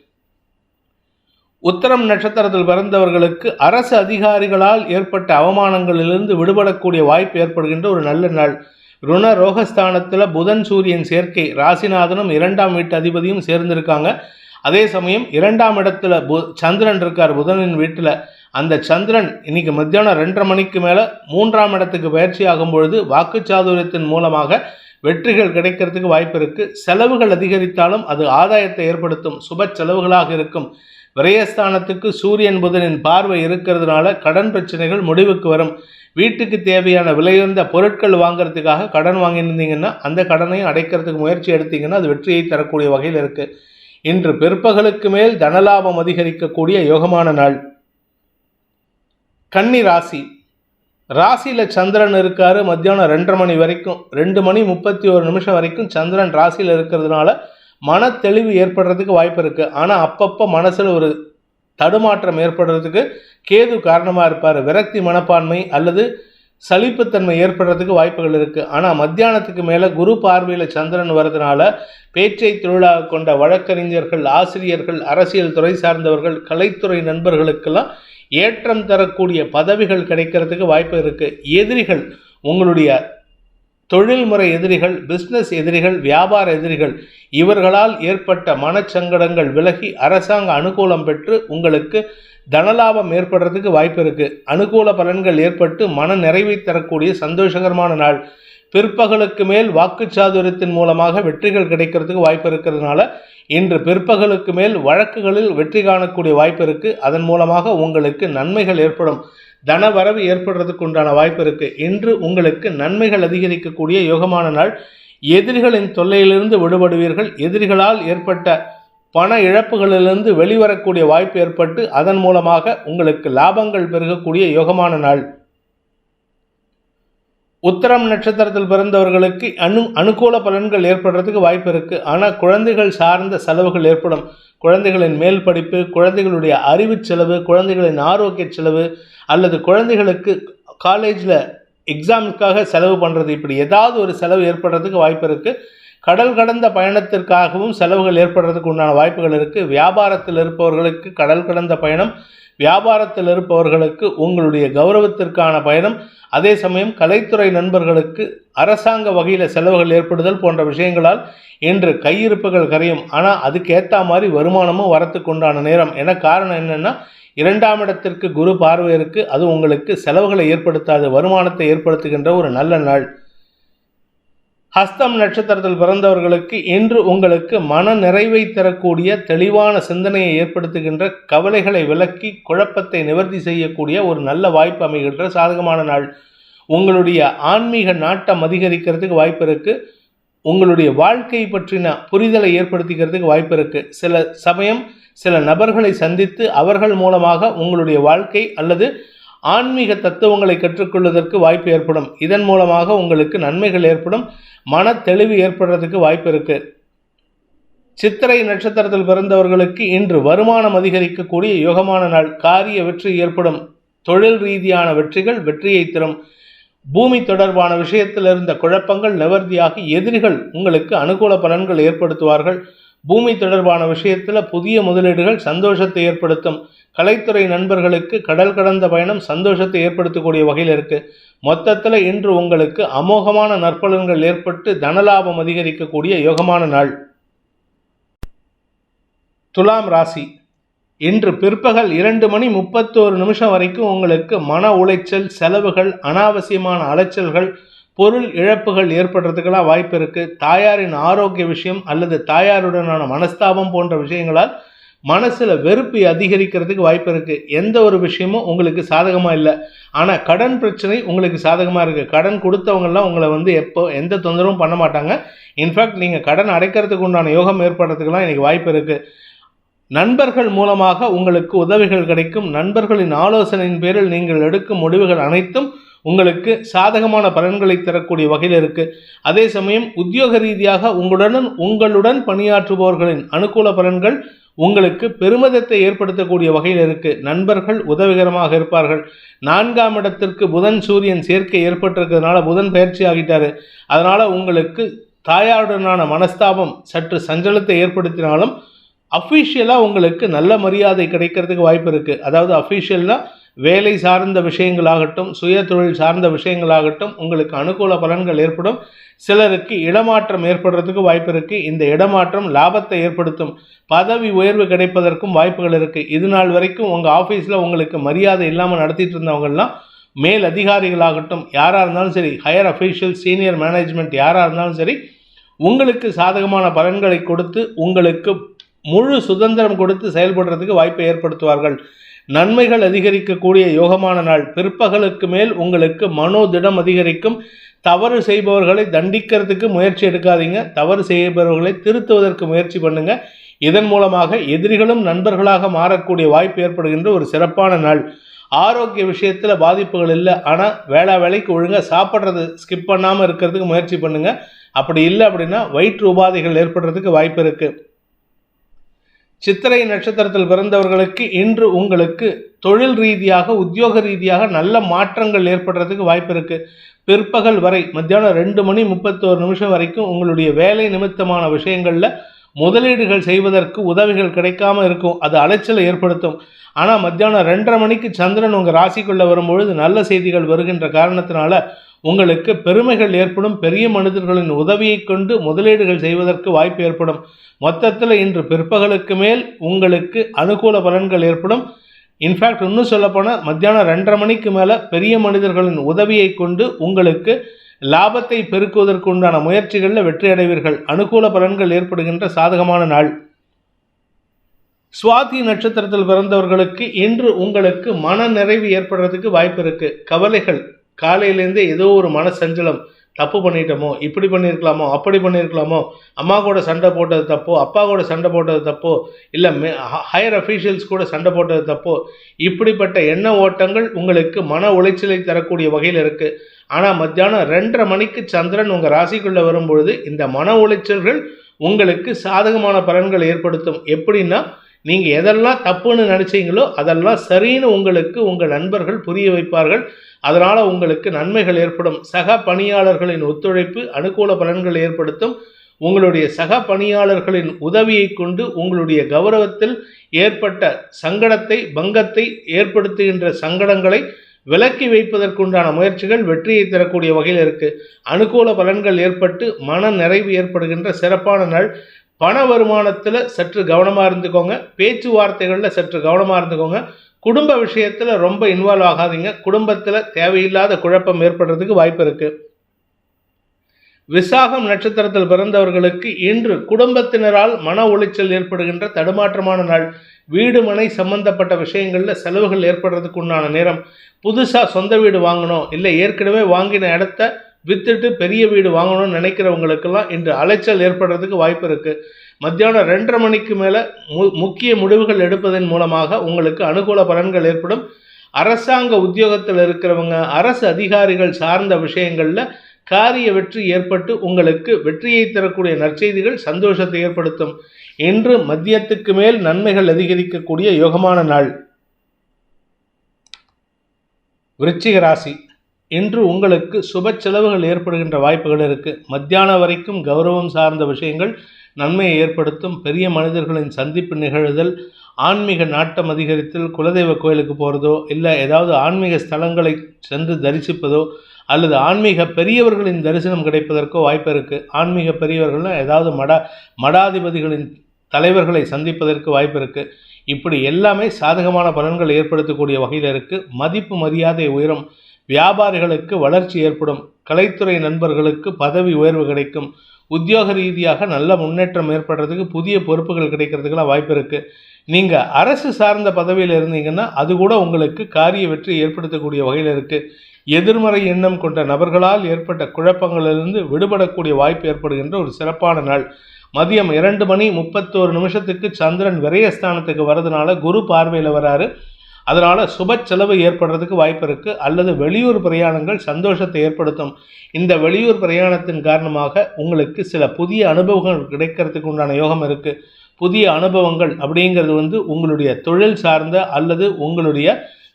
உத்தரம் நட்சத்திரத்தில் பிறந்தவர்களுக்கு அரசு அதிகாரிகளால் ஏற்பட்ட அவமானங்களிலிருந்து விடுபடக்கூடிய வாய்ப்பு ஏற்படுகின்ற ஒரு நல்ல நாள். ருண ரோகஸ்தானத்தில் புதன் சூரியன் சேர்க்கை, ராசிநாதனும் 2ஆம் வீட்டு அதிபதியும் சேர்ந்திருக்காங்க. அதே சமயம் 2ஆம் இடத்துல சந்திரன் இருக்கார் புதனின் வீட்டில். அந்த சந்திரன் இன்னைக்கு மத்தியானம் 2:30 மேலே 3ஆம் இடத்துக்கு பயிற்சி ஆகும் பொழுது வாக்குச்சாதுரியத்தின் மூலமாக வெற்றிகள் கிடைக்கிறதுக்கு வாய்ப்பு இருக்குது. செலவுகள் அதிகரித்தாலும் அது ஆதாயத்தை ஏற்படுத்தும். சுப செலவுகளாக இருக்கும். விரயஸ்தானத்துக்கு சூரியன் புதனின் பார்வை இருக்கிறதுனால கடன் பிரச்சனைகள் முடிவுக்கு வரும். வீட்டுக்கு தேவையான விலையுயர்ந்த பொருட்கள் வாங்கிறதுக்காக கடன் வாங்கியிருந்தீங்கன்னா அந்த கடனையும் அடைக்கிறதுக்கு முயற்சி எடுத்தீங்கன்னா அது வெற்றியை தரக்கூடிய வகையில் இருக்குது. இன்று பிற்பகலுக்கு மேல் தனலாபம் அதிகரிக்கக்கூடிய யோகமான நாள். கன்னி ராசி. ராசியில் சந்திரன் இருக்காரு மத்தியானம் 2:30 வரைக்கும், 2:31 வரைக்கும் சந்திரன் ராசியில் இருக்கிறதுனால மன தெளிவு ஏற்படுறதுக்கு வாய்ப்பு இருக்குது. ஆனால் அப்பப்போ மனசில் ஒரு தடுமாற்றம் ஏற்படுறதுக்கு கேது காரணமாக இருப்பார். விரக்தி மனப்பான்மை அல்லது சலிப்புத்தன்மை ஏற்படுறதுக்கு வாய்ப்புகள் இருக்குது. ஆனால் மத்தியானத்துக்கு மேலே குரு பார்வையில் சந்திரன் வர்றதுனால பேச்சை தொழிலாக கொண்ட வழக்கறிஞர்கள், ஆசிரியர்கள், அரசியல் துறை சார்ந்தவர்கள், கலைத்துறை நண்பர்களுக்கெல்லாம் ஏற்றம் தரக்கூடிய பதவிகள் கிடைக்கிறதுக்கு வாய்ப்பு இருக்குது. எதிரிகள், உங்களுடைய தொழில்முறை எதிரிகள், பிஸ்னஸ் எதிரிகள், வியாபார எதிரிகள், இவர்களால் ஏற்பட்ட மனச்சங்கடங்கள் விலகி அரசாங்க அனுகூலம் பெற்று உங்களுக்கு தனலாபம் ஏற்படுறதுக்கு வாய்ப்பு இருக்குது. அனுகூல பலன்கள் ஏற்பட்டு மன நிறைவை தரக்கூடிய சந்தோஷகரமான நாள். பிற்பகலுக்கு மேல் வாக்குச்சாதுரியத்தின் மூலமாக வெற்றிகள் கிடைக்கிறதுக்கு வாய்ப்பு இருக்கிறதுனால இன்று பிற்பகலுக்கு மேல் வழக்குகளில் வெற்றி காணக்கூடிய வாய்ப்பு இருக்குது. அதன் மூலமாக உங்களுக்கு நன்மைகள் ஏற்படும். தன வரவு ஏற்படுறதுக்கு உண்டான வாய்ப்பு இருக்குது. இன்று உங்களுக்கு நன்மைகள் அதிகரிக்கக்கூடிய யோகமான நாள். எதிரிகளின் தொல்லையிலிருந்து விடுபடுவீர்கள். எதிரிகளால் ஏற்பட்ட பண இழப்புகளிலிருந்து வெளிவரக்கூடிய வாய்ப்பு ஏற்பட்டு அதன் மூலமாக உங்களுக்கு லாபங்கள் பெருகக்கூடிய யோகமான நாள். உத்தரம் நட்சத்திரத்தில் பிறந்தவர்களுக்கு அனுகூல பலன்கள் ஏற்படுறதுக்கு வாய்ப்பு இருக்குது. ஆனால் குழந்தைகள் சார்ந்த செலவுகள் ஏற்படும். குழந்தைகளின் மேல் படிப்பு, குழந்தைகளுடைய அறிவு செலவு, குழந்தைகளின் ஆரோக்கிய செலவு அல்லது குழந்தைகளுக்கு காலேஜில் எக்ஸாமுக்காக செலவு பண்ணுறது, இப்படி ஏதாவது ஒரு செலவு ஏற்படுறதுக்கு வாய்ப்பு இருக்குது. கடல் கடந்த பயணத்திற்காகவும் செலவுகள் ஏற்படுறதுக்கு உண்டான வாய்ப்புகள் இருக்குது. வியாபாரத்தில் இருப்பவர்களுக்கு கடல் கடந்த பயணம், வியாபாரத்தில் இருப்பவர்களுக்கு உங்களுடைய கௌரவத்திற்கான பயணம், அதே சமயம் கலைத்துறை நண்பர்களுக்கு அரசாங்க வகையில் செலவுகள் ஏற்படுதல் போன்ற விஷயங்களால் இன்று கையிருப்புகள் கரையும். ஆனால் அதுக்கு ஏற்ற மாதிரி வருமானமும் வரத்துக்கு உண்டான நேரம். என காரணம் என்னென்னா, 2ஆம் இடத்திற்கு குரு பார்வை இருக்குது. அது உங்களுக்கு செலவுகளை ஏற்படுத்தாது, வருமானத்தை ஏற்படுத்துகின்ற ஒரு நல்ல நாள். ஹஸ்தம் நட்சத்திரத்தில் பிறந்தவர்களுக்கு இன்று உங்களுக்கு மன நிறைவை தரக்கூடிய தெளிவான சிந்தனையை ஏற்படுத்துகின்ற, கவலைகளை விலக்கி குழப்பத்தை நிவர்த்தி செய்யக்கூடிய ஒரு நல்ல வாய்ப்பு அமைகின்ற சாதகமான நாள். உங்களுடைய ஆன்மீக நாட்டம் அதிகரிக்கிறதுக்கு வாய்ப்பு இருக்குது. உங்களுடைய வாழ்க்கை பற்றின புரிதலை ஏற்படுத்திக்கிறதுக்கு வாய்ப்பு இருக்குது. சில சமயம் சில நபர்களை சந்தித்து அவர்கள் மூலமாக உங்களுடைய வாழ்க்கை அல்லது ஆன்மீக தத்துவங்களை கற்றுக்கொள்வதற்கு வாய்ப்பு ஏற்படும். இதன் மூலமாக உங்களுக்கு நன்மைகள் ஏற்படும், மன தெளிவு ஏற்படுறதுக்கு வாய்ப்பு இருக்கு. சித்திரை நட்சத்திரத்தில் பிறந்தவர்களுக்கு இன்று வருமானம் அதிகரிக்கக்கூடிய யோகமான நாள். காரிய வெற்றி ஏற்படும். தொழில் ரீதியான வெற்றிகள் வெற்றியை தரும். பூமி தொடர்பான விஷயத்தில் இருந்த குழப்பங்கள் நிவர்த்தியாகி எதிரிகள் உங்களுக்கு அனுகூல பலன்கள் ஏற்படுத்துவார்கள். பூமி தொடர்பான விஷயத்தில் புதிய முதலீடுகள் சந்தோஷத்தை ஏற்படுத்தும். கலைத்துறை நண்பர்களுக்கு கடல் கடந்த பயணம் சந்தோஷத்தை ஏற்படுத்தக்கூடிய வகையில் இருக்குது. மொத்தத்தில் இன்று உங்களுக்கு அமோகமான நற்பலன்கள் ஏற்பட்டு தனலாபம் அதிகரிக்கக்கூடிய யோகமான நாள். துலாம் ராசி. இன்று பிற்பகல் 2:31 வரைக்கும் உங்களுக்கு மன உளைச்சல், செலவுகள், அனாவசியமான அலைச்சல்கள், பொருள் இழப்புகள் ஏற்படுறதுக்கெல்லாம் வாய்ப்பு இருக்குது. தாயாரின் ஆரோக்கிய விஷயம் அல்லது தாயாருடனான மனஸ்தாபம் போன்ற விஷயங்களால் மனசில் வெறுப்பு அதிகரிக்கிறதுக்கு வாய்ப்பு இருக்குது. எந்த ஒரு விஷயமும் உங்களுக்கு சாதகமாக இல்லை. ஆனால் கடன் பிரச்சனை உங்களுக்கு சாதகமாக இருக்குது. கடன் கொடுத்தவங்கெல்லாம் உங்களை எப்போ எந்த தொந்தரவும் பண்ண மாட்டாங்க. இன்ஃபேக்ட் நீங்கள் கடன் அடைக்கிறதுக்கு உண்டான யோகம் ஏற்படுறதுக்கெல்லாம் இன்றைக்கி வாய்ப்பு இருக்குது. நண்பர்கள் மூலமாக உங்களுக்கு உதவிகள் கிடைக்கும். நண்பர்களின் ஆலோசனையின் பேரில் நீங்கள் எடுக்கும் முடிவுகள் அனைத்தும் உங்களுக்கு சாதகமான பலன்களை தரக்கூடிய வகையில் இருக்குது. அதே சமயம் உத்தியோக ரீதியாக உங்களுடன் பணியாற்றுபவர்களின் அனுகூல பலன்கள் உங்களுக்கு பெருமிதத்தை ஏற்படுத்தக்கூடிய வகையில் இருக்குது. நண்பர்கள் உதவிகரமாக இருப்பார்கள். 4ஆம் இடத்திற்கு புதன் சூரியன் சேர்க்கை ஏற்பட்டிருக்கிறதுனால புதன் பயிற்சி ஆகிட்டாரு. அதனால் உங்களுக்கு தாயாருடனான மனஸ்தாபம் சற்று சஞ்சலத்தை ஏற்படுத்தினாலும் அஃபீஷியலாக உங்களுக்கு நல்ல மரியாதை கிடைக்கிறதுக்கு வாய்ப்பு இருக்குது. அதாவது அஃபீஷியல்னால் வேலை சார்ந்த விஷயங்களாகட்டும், சுய தொழில் சார்ந்த விஷயங்களாகட்டும் உங்களுக்கு அனுகூல பலன்கள் ஏற்படும். சிலருக்கு இடமாற்றம் ஏற்படுறதுக்கு வாய்ப்பு இருக்குது. இந்த இடமாற்றம் லாபத்தை ஏற்படுத்தும். பதவி உயர்வு கிடைப்பதற்கும் வாய்ப்புகள் இருக்குது. இது நாள் வரைக்கும் உங்கள் ஆஃபீஸில் உங்களுக்கு மரியாதை இல்லாமல் நடத்திட்டு இருந்தவங்கெல்லாம் மேல் அதிகாரிகளாகட்டும், யாராக இருந்தாலும் சரி, ஹையர் அஃபீஷியல், சீனியர் மேனேஜ்மெண்ட் யாராக இருந்தாலும் சரி, உங்களுக்கு சாதகமான பலன்களை கொடுத்து உங்களுக்கு முழு சுதந்திரம் கொடுத்து செயல்படுறதுக்கு வாய்ப்பை ஏற்படுத்துவார்கள். நன்மைகள் அதிகரிக்கக்கூடிய யோகமான நாள். பிற்பகலுக்கு மேல் உங்களுக்கு மனோதிடம் அதிகரிக்கும். தவறு செய்பவர்களை தண்டிக்கிறதுக்கு முயற்சி எடுக்காதீங்க. தவறு செய்பவர்களை திருத்துவதற்கு முயற்சி பண்ணுங்க. இதன் மூலமாக எதிரிகளும் நண்பர்களாக மாறக்கூடிய வாய்ப்பு ஏற்படுகின்ற ஒரு சிறப்பான நாள். ஆரோக்கிய விஷயத்தில் பாதிப்புகள் இல்லை. ஆனால் வேலைக்கு ஒழுங்காக சாப்பிட்றது ஸ்கிப் பண்ணாமல் இருக்கிறதுக்கு முயற்சி பண்ணுங்கள். அப்படி இல்லை அப்படின்னா வயிற்று உபாதைகள் ஏற்படுறதுக்கு வாய்ப்பு இருக்குது. சித்திரை நட்சத்திரத்தில் பிறந்தவர்களுக்கு இன்று உங்களுக்கு தொழில் ரீதியாக, உத்தியோக ரீதியாக நல்ல மாற்றங்கள் ஏற்படுறதுக்கு வாய்ப்பு இருக்குது. பிற்பகல் வரை மத்தியானம் 2:31 வரைக்கும் உங்களுடைய வேலை நிமித்தமான விஷயங்களில் முதலீடுகள் செய்வதற்கு உதவிகள் கிடைக்காம இருக்கும். அது அலைச்சலை ஏற்படுத்தும். ஆனால் மத்தியானம் 2:30 சந்திரன் உங்கள் ராசிக்குள்ளே வரும்பொழுது நல்ல செய்திகள் வருகின்ற காரணத்தினால உங்களுக்கு பெருமைகள் ஏற்படும். பெரிய மனிதர்களின் உதவியை கொண்டு முதலீடுகள் செய்வதற்கு வாய்ப்பு ஏற்படும். மொத்தத்தில் இன்று பிற்பகலுக்கு மேல் உங்களுக்கு அனுகூல பலன்கள் ஏற்படும். இன்ஃபேக்ட் இன்னும் சொல்லப்போனால் மத்தியானம் 2:30 மேலே பெரிய மனிதர்களின் உதவியை கொண்டு உங்களுக்கு லாபத்தை பெருக்குவதற்கு உண்டான முயற்சிகளில் வெற்றி அடைவீர்கள். அனுகூல பலன்கள் ஏற்படுகின்ற சாதகமான நாள். சுவாதி நட்சத்திரத்தில் பிறந்தவர்களுக்கு இன்று உங்களுக்கு மன நிறைவு ஏற்படுறதுக்கு வாய்ப்பு இருக்குது. கவலைகள் காலையிலேருந்தே ஏதோ ஒரு மன சஞ்சலம், தப்பு பண்ணிட்டோமோ, இப்படி பண்ணியிருக்கலாமோ, அப்படி பண்ணியிருக்கலாமோ, அம்மா கூட சண்டை போட்டது தப்போ, அப்பா கூட சண்டை போட்டது தப்போ, இல்லை ஹையர் அஃபீஷியல்ஸ் கூட சண்டை போட்டது தப்போ, இப்படிப்பட்ட எண்ண ஓட்டங்கள் உங்களுக்கு மன உளைச்சலை தரக்கூடிய வகையில் இருக்குது. ஆனால் மத்தியானம் 2:30 சந்திரன் உங்கள் ராசிக்குள்ளே வரும்பொழுது இந்த மன உளைச்சல்கள் உங்களுக்கு சாதகமான பலன்களை ஏற்படுத்தும். எப்படின்னா, நீங்கள் எதெல்லாம் தப்புன்னு நினச்சிங்களோ அதெல்லாம் சரின்னு உங்களுக்கு உங்கள் நண்பர்கள் புரிய வைப்பார்கள். அதனால் உங்களுக்கு நன்மைகள் ஏற்படும். சக பணியாளர்களின் ஒத்துழைப்பு அனுகூல பலன்கள் ஏற்படுத்தும். உங்களுடைய சக பணியாளர்களின் உதவியை கொண்டு உங்களுடைய கௌரவத்தில் ஏற்பட்ட சங்கடத்தை, பங்கத்தை ஏற்படுத்துகின்ற சங்கடங்களை விலக்கி வைப்பதற்குண்டான முயற்சிகள் வெற்றியை தரக்கூடிய வகையில் இருக்கு. அனுகூல பலன்கள் ஏற்பட்டு மன நிறைவு ஏற்படுகின்ற சிறப்பான நாள். பண வருமானத்தில் சற்று கவனமாக இருந்துக்கோங்க. பேச்சுவார்த்தைகளில் சற்று கவனமாக இருந்துக்கோங்க. குடும்ப விஷயத்தில் ரொம்ப இன்வால்வ் ஆகாதீங்க. குடும்பத்தில் தேவையில்லாத குழப்பம் ஏற்படுறதுக்கு வாய்ப்பு இருக்குது. விசாகம் நட்சத்திரத்தில் பிறந்தவர்களுக்கு இன்று குடும்பத்தினரால் மன உளைச்சல் ஏற்படுகின்ற தடுமாற்றமான நாள். வீடு மனை சம்பந்தப்பட்ட விஷயங்களில் செலவுகள் ஏற்படுறதுக்கு உண்டான நேரம். புதுசாக சொந்த வீடு வாங்கணும், இல்லை ஏற்கனவே வாங்கின இடத்த வித்துட்டு பெரிய வீடு வாங்கணும்னு நினைக்கிறவங்களுக்கெல்லாம் இன்று அலைச்சல் ஏற்படுறதுக்கு வாய்ப்பு இருக்குது. மத்தியானம் 2:30 மணிக்கு மேலே முக்கிய முடிவுகள் எடுப்பதன் மூலமாக உங்களுக்கு அனுகூல பலன்கள் ஏற்படும். அரசாங்க உத்தியோகத்தில் இருக்கிறவங்க, அரசு அதிகாரிகள் சார்ந்த விஷயங்களில் காரிய வெற்றி ஏற்பட்டு உங்களுக்கு வெற்றியை தரக்கூடிய நற்செய்திகள் சந்தோஷத்தை ஏற்படுத்தும். இன்று மதியத்துக்கு மேல் நன்மைகள் அதிகரிக்கக்கூடிய யோகமான நாள். விருச்சிக ராசி, இன்று உங்களுக்கு சுப செலவுகள் ஏற்படுகின்ற வாய்ப்புகள் இருக்குது. மத்தியானம் வரைக்கும் கௌரவம் சார்ந்த விஷயங்கள் நன்மையை ஏற்படுத்தும். பெரிய மனிதர்களின் சந்திப்பு நிகழ்தல், ஆன்மீக நாட்டம் அதிகரித்தல், குலதெய்வ கோயிலுக்கு போகிறதோ, இல்லை ஏதாவது ஆன்மீக ஸ்தலங்களை சென்று தரிசிப்பதோ, அல்லது ஆன்மீக பெரியவர்களின் தரிசனம் கிடைப்பதற்கோ வாய்ப்பு இருக்குது. ஆன்மீக பெரியவர்கள்னால் ஏதாவது மடாதிபதிகளின் தலைவர்களை சந்திப்பதற்கு வாய்ப்பு இருக்குது. இப்படி எல்லாமே சாதகமான பலன்கள் ஏற்படுத்தக்கூடிய வகையில் இருக்குது. மதிப்பு மரியாதை உயரும். வியாபாரிகளுக்கு வளர்ச்சி ஏற்படும். கலைத்துறை நண்பர்களுக்கு பதவி உயர்வு கிடைக்கும். உத்தியோக ரீதியாக நல்ல முன்னேற்றம் ஏற்படுறதுக்கு, புதிய பொறுப்புகள் கிடைக்கிறதுக்கெல்லாம் வாய்ப்பு இருக்குது. நீங்கள் அரசு சார்ந்த பதவியில் இருந்தீங்கன்னா அது கூட உங்களுக்கு காரிய வெற்றி ஏற்படுத்தக்கூடிய வகையில் இருக்குது. எதிர்மறை எண்ணம் கொண்ட நபர்களால் ஏற்பட்ட குழப்பங்களிலிருந்து விடுபடக்கூடிய வாய்ப்பு ஏற்படுகின்ற ஒரு சிறப்பான நாள். மதியம் 2:31 சந்திரன் விரயஸ்தானத்துக்கு வர்றதுனால குரு பார்வையில் வராரு. அதனால் சுப செலவு ஏற்படுறதுக்கு வாய்ப்பு இருக்குது. அல்லது வெளியூர் பிரயாணங்கள் சந்தோஷத்தை ஏற்படுத்தும். இந்த வெளியூர் பிரயாணத்தின் காரணமாக உங்களுக்கு சில புதிய அனுபவங்கள் கிடைக்கிறதுக்கு உண்டான யோகம் இருக்குது. புதிய அனுபவங்கள் அப்படிங்கிறது உங்களுடைய தொழில் சார்ந்த அல்லது உங்களுடைய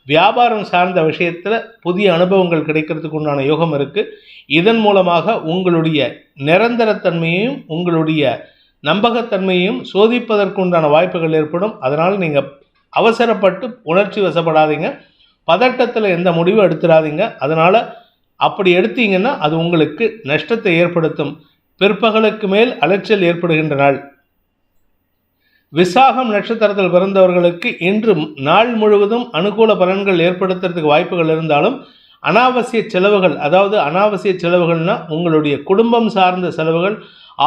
வியாபாரம் சார்ந்த விஷயத்தில் புதிய அனுபவங்கள் கிடைக்கிறதுக்கு உண்டான யோகம் இருக்குது. இதன் மூலமாக உங்களுடைய நிரந்தரத்தன்மையையும் உங்களுடைய நம்பகத்தன்மையையும் சோதிப்பதற்குண்டான வாய்ப்புகள் ஏற்படும். அதனால் நீங்கள் அவசரப்பட்டு உணர்ச்சி வசப்படாதீங்க. பதட்டத்தில் எந்த முடிவும் எடுத்துடாதீங்க. அதனால் அப்படி எடுத்தீங்கன்னா அது உங்களுக்கு நஷ்டத்தை ஏற்படுத்தும். பிற்பகலுக்கு மேல் அலைச்சல் ஏற்படுகின்ற நாள். விசாகம் நட்சத்திரத்தில் பிறந்தவர்களுக்கு இன்று நாள் முழுவதும் அனுகூல பலன்கள் ஏற்படுத்துறதுக்கு வாய்ப்புகள் இருந்தாலும் அனாவசிய செலவுகள், அதாவது அனாவசிய செலவுகள்னால் உங்களுடைய குடும்பம் சார்ந்த செலவுகள்,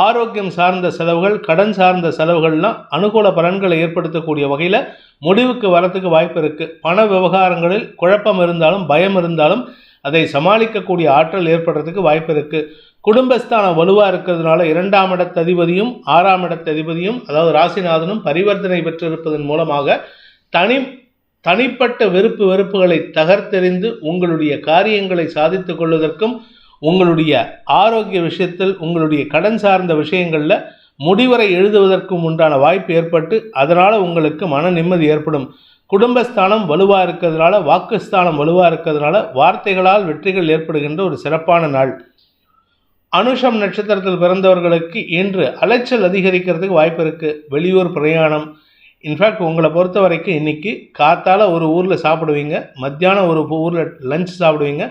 ஆரோக்கியம் சார்ந்த செலவுகள், கடன் சார்ந்த செலவுகள்லாம் அனுகூல பலன்களை ஏற்படுத்தக்கூடிய வகையில் முடிவுக்கு வரத்துக்கு வாய்ப்பு இருக்குது. பண விவகாரங்களில் குழப்பம் இருந்தாலும் பயம் இருந்தாலும் அதை சமாளிக்கக்கூடிய ஆற்றல் ஏற்படுறதுக்கு வாய்ப்பு இருக்குது. குடும்பஸ்தானம் வலுவாக இருக்கிறதுனால 2ஆம் இடத்ததிபதியும் 6ஆம் இடத்ததிபதியும் அதாவது ராசிநாதனும் பரிவர்த்தனை பெற்றிருப்பதன் மூலமாக தனிப்பட்ட வெறுப்புகளை தகர்த்தெறிந்து உங்களுடைய காரியங்களை சாதித்து கொள்வதற்கும், உங்களுடைய ஆரோக்கிய விஷயத்தில், உங்களுடைய கடன் சார்ந்த விஷயங்களில் முடிவரை எழுதுவதற்கும் உண்டான வாய்ப்பு ஏற்பட்டு அதனால் உங்களுக்கு மன நிம்மதி ஏற்படும். குடும்பஸ்தானம் வலுவாக இருக்கிறதுனால, வாக்குஸ்தானம் வலுவாக இருக்கிறதுனால வார்த்தைகளால் வெற்றிகள் ஏற்படுகின்ற ஒரு சிறப்பான நாள். அனுஷம் நட்சத்திரத்தில் பிறந்தவர்களுக்கு இன்று அலைச்சல் அதிகரிக்கிறதுக்கு வாய்ப்பு இருக்குது. வெளியூர் பிரயாணம். இன்ஃபேக்ட் உங்களை பொறுத்த வரைக்கும் இன்றைக்கி காத்தால் ஒரு ஊரில் சாப்பிடுவீங்க, மத்தியானம் ஒரு ஊரில் லஞ்ச் சாப்பிடுவீங்க,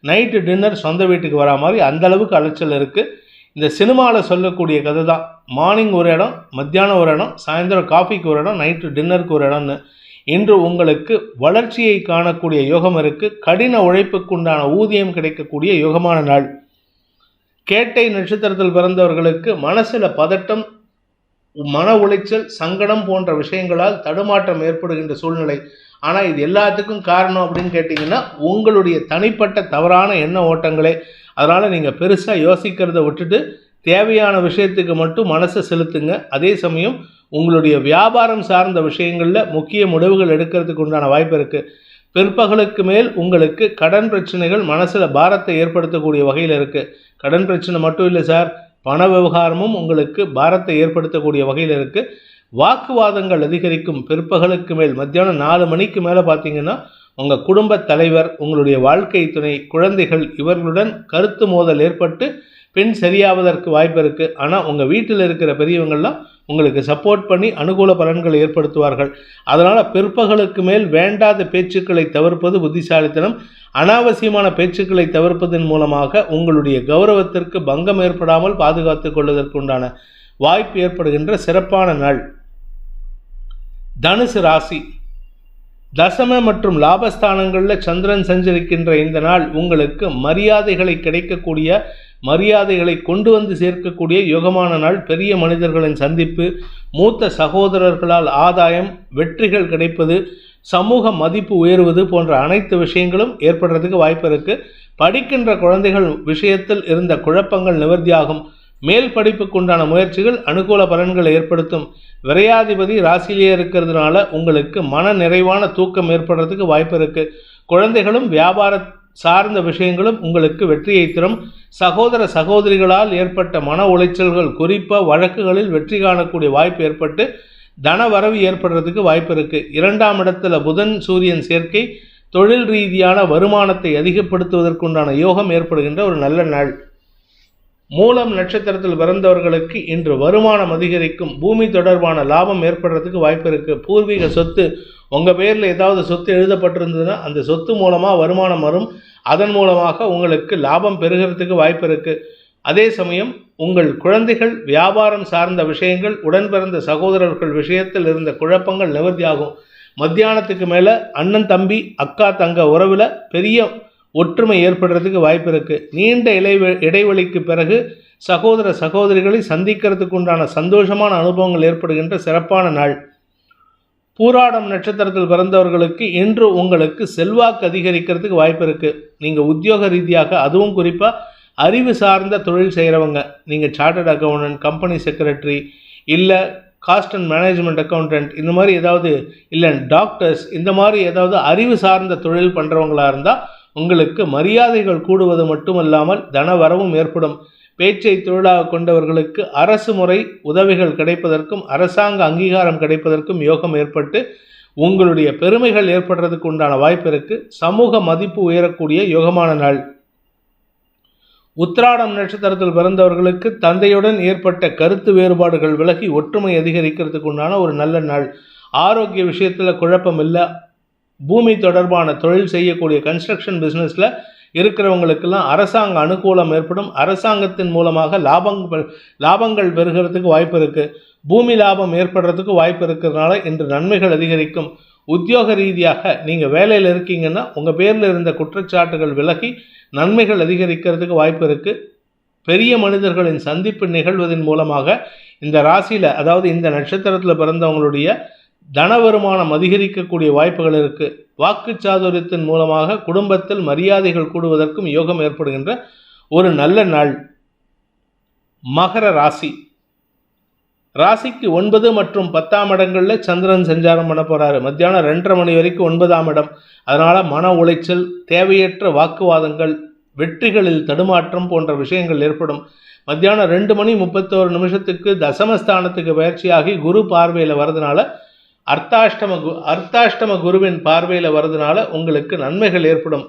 நைட்டு டின்னர் சொந்த வீட்டுக்கு வரா மாதிரி அந்தளவுக்கு அலைச்சல் இருக்குது. இந்த சினிமாவில் சொல்லக்கூடிய கதை தான். மார்னிங் ஒரு இடம், மத்தியானம் ஒரு இடம், சாயந்தரம் காஃபிக்கு ஒரு இடம், நைட்டு டின்னருக்கு ஒரு இடம்னு. இன்று உங்களுக்கு வளர்ச்சியை காணக்கூடிய யோகம் இருக்குது. கடின உழைப்புக்குண்டான ஊதியம் கிடைக்கக்கூடிய யோகமான நாள். கேட்டை நட்சத்திரத்தில் பிறந்தவர்களுக்கு மனசில் பதட்டம், மன உளைச்சல், சங்கடம் போன்ற விஷயங்களால் தடுமாற்றம் ஏற்படுகின்ற சூழ்நிலை. ஆனால் இது எல்லாத்துக்கும் காரணம் அப்படின்னு கேட்டிங்கன்னா உங்களுடைய தனிப்பட்ட தவறான எண்ண ஓட்டங்களே. அதனால் நீங்கள் பெருசாக யோசிக்கிறத விட்டுட்டு தேவையான விஷயத்துக்கு மட்டும் மனசை செலுத்துங்க. அதே சமயம் உங்களுடைய வியாபாரம் சார்ந்த விஷயங்களில் முக்கிய முடிவுகள் எடுக்கிறதுக்கு உண்டான வாய்ப்பு இருக்குது. பிற்பகலுக்கு மேல் உங்களுக்கு கடன் பிரச்சனைகள் மனசில் பாரத்தை ஏற்படுத்தக்கூடிய வகையில் இருக்குது. கடன் பிரச்சனை மட்டும் இல்லை சார், பண விவகாரமும் உங்களுக்கு பாரத்தை ஏற்படுத்தக்கூடிய வகையில் இருக்குது. வாக்குவாதங்கள் அதிகரிக்கும். பிற்பகலுக்கு மேல் மத்தியானம் 4 மணிக்கு மேலே பார்த்தீங்கன்னா உங்கள் குடும்ப தலைவர், உங்களுடைய வாழ்க்கை துணை, குழந்தைகள் இவர்களுடன் கருத்து மோதல் ஏற்பட்டு பின் சரியாவதற்கு வாய்ப்பு இருக்குது. ஆனால் உங்கள் வீட்டில் இருக்கிற பெரியவங்கள்லாம் உங்களுக்கு சப்போர்ட் பண்ணி அனுகூல பலன்களை ஏற்படுத்துவார்கள். அதனால் பிற்பகலுக்கு மேல் வேண்டாத பேச்சுக்களை தவிர்ப்பது புத்திசாலித்தனம். அனாவசியமான பேச்சுக்களை தவிர்ப்பதன் மூலமாக உங்களுடைய கௌரவத்திற்கு பங்கம் ஏற்படாமல் பாதுகாத்து கொள்வதற்குண்டான வாய்ப்பு ஏற்படுகின்ற சிறப்பான நாள். தனுசு ராசி. தசம மற்றும் லாபஸ்தானங்களில் சந்திரன் சஞ்சரிக்கின்ற இந்த நாள் உங்களுக்கு மரியாதைகளை கிடைக்கக்கூடிய, மரியாதைகளை கொண்டு வந்து சேர்க்கக்கூடிய யோகமான நாள். பெரிய மனிதர்களின் சந்திப்பு, மூத்த சகோதரர்களால் ஆதாயம், வெற்றிகள் கிடைப்பது, சமூக மதிப்பு உயர்வது போன்ற அனைத்து விஷயங்களும் ஏற்படுறதுக்கு வாய்ப்பு இருக்குது. படிக்கின்ற குழந்தைகள் விஷயத்தில் இருந்த குழப்பங்கள் நிவர்த்தியாகும். மேல் படிப்புக்குண்டான முயற்சிகள் அனுகூல பலன்களை ஏற்படுத்தும். விரையாதிபதி ராசியிலே இருக்கிறதுனால உங்களுக்கு மன நிறைவான தூக்கம் ஏற்படுறதுக்கு வாய்ப்பு இருக்குது. குழந்தைகளும் வியாபார சார்ந்த விஷயங்களும் உங்களுக்கு வெற்றியை தரும். சகோதர சகோதரிகளால் ஏற்பட்ட மன உளைச்சல்கள், குறிப்பாக வழக்குகளில் வெற்றி காணக்கூடிய வாய்ப்பு ஏற்பட்டு தன வரவு ஏற்படுறதுக்கு வாய்ப்பு இருக்குது. 2ஆம் இடத்துல புதன் சூரியன் சேர்க்கை தொழில் ரீதியான வருமானத்தை அதிகப்படுத்துவதற்குண்டான யோகம் ஏற்படுகின்ற ஒரு நல்ல நாள். மூலம் நட்சத்திரத்தில் பிறந்தவர்களுக்கு இன்று வருமானம் அதிகரிக்கும். பூமி தொடர்பான லாபம் ஏற்படுறதுக்கு வாய்ப்பு இருக்குது. பூர்வீக சொத்து, உங்கள் பேரில் ஏதாவது சொத்து எழுதப்பட்டிருந்ததுன்னா அந்த சொத்து மூலமாக வருமானம் வரும். அதன் மூலமாக உங்களுக்கு லாபம் பெறுகிறதுக்கு வாய்ப்பு இருக்குது. அதே சமயம் உங்கள் குழந்தைகள் வியாபாரம் சார்ந்த விஷயங்கள், உடன் பிறந்த சகோதரர்கள் விஷயத்தில் இருந்த குழப்பங்கள் நிவர்த்தியாகும். மத்தியானத்துக்கு மேலே அண்ணன் தம்பி அக்கா தங்க உறவில் பெரிய ஒற்றுமை ஏற்படுறதுக்கு வாய்ப்பு இருக்குது. நீண்ட இடைவெளிக்கு பிறகு சகோதர சகோதரிகளை சந்திக்கிறதுக்கு உண்டான சந்தோஷமான அனுபவங்கள் ஏற்படுகின்ற சிறப்பான நாள். பூராடம் நட்சத்திரத்தில் பிறந்தவர்களுக்கு இன்று உங்களுக்கு செல்வாக்கு அதிகரிக்கிறதுக்கு வாய்ப்பு இருக்குது. நீங்கள் உத்தியோக ரீதியாக, அதுவும் குறிப்பாக அறிவு சார்ந்த தொழில் செய்கிறவங்க, நீங்கள் சார்ட்டர்ட் அக்கௌண்டன்ட், கம்பெனி செக்ரட்டரி, இல்லை காஸ்ட் அண்ட் மேனேஜ்மெண்ட் அக்கௌண்டன்ட், இந்த மாதிரி ஏதாவது, இல்லை டாக்டர்ஸ், இந்த மாதிரி ஏதாவது அறிவு சார்ந்த தொழில் பண்ணுறவங்களாக இருந்தால் உங்களுக்கு மரியாதைகள் கூடுவது மட்டுமல்லாமல் தன வரவும் ஏற்படும். பேச்சை தொழிலாக கொண்டவர்களுக்கு அரசு முறை உதவிகள் கிடைப்பதற்கும் அரசாங்க அங்கீகாரம் கிடைப்பதற்கும் யோகம் ஏற்பட்டு உங்களுடைய பெருமைகள் ஏற்படுறதுக்கு உண்டான வாய்ப்பு இருக்குது. சமூக மதிப்பு உயரக்கூடிய யோகமான நாள். உத்திராடம் நட்சத்திரத்தில் பிறந்தவர்களுக்கு தந்தையுடன் ஏற்பட்ட கருத்து வேறுபாடுகள் விலகி ஒற்றுமை அதிகரிக்கிறதுக்கு உண்டான ஒரு நல்ல நாள். ஆரோக்கிய விஷயத்தில் குழப்பம் இல்லை. பூமி தொடர்பான தொழில் செய்யக்கூடிய கன்ஸ்ட்ரக்ஷன் பிஸ்னஸில் இருக்கிறவங்களுக்கெல்லாம் அரசாங்க அனுகூலம் ஏற்படும். அரசாங்கத்தின் மூலமாக லாபங்கள் பெறுகிறதுக்கு வாய்ப்பு இருக்குது. பூமி லாபம் ஏற்படுறதுக்கு வாய்ப்பு இருக்கிறதுனால இன்று நன்மைகள் அதிகரிக்கும். உத்தியோக ரீதியாக நீங்கள் வேலையில் இருக்கீங்கன்னா உங்கள் பேரில் இருந்த குற்றச்சாட்டுகள் விலகி நன்மைகள் அதிகரிக்கிறதுக்கு வாய்ப்பு இருக்குது. பெரிய மனிதர்களின் சந்திப்பு நிகழ்வதன் மூலமாக இந்த ராசியில், அதாவது இந்த நட்சத்திரத்தில் பிறந்தவங்களுடைய தன வருமானம் அதிகரிக்கக்கூடிய வாய்ப்புகள் இருக்குது. வாக்குச்சாதுரியத்தின் மூலமாக குடும்பத்தில் மரியாதைகள் கூடுவதற்கும் யோகம் ஏற்படுகின்ற ஒரு நல்ல நாள். மகர ராசி. ராசிக்கு 9 மற்றும் 10ஆம் இடங்களில் சந்திரன் சஞ்சாரம் பண்ண போகிறாரு. மத்தியானம் 2:30 மணி வரைக்கும் 9ஆம் இடம். அதனால் மன உளைச்சல், தேவையற்ற வாக்குவாதங்கள், வெற்றிகளில் தடுமாற்றம் போன்ற விஷயங்கள் ஏற்படும். மத்தியானம் 2:31 தசமஸ்தானத்துக்கு பயிற்சியாகி குரு பார்வையில் வரதுனால, அர்த்தாஷ்டம குருவின் பார்வையில் வரதுனால உங்களுக்கு நன்மைகள் ஏற்படும்.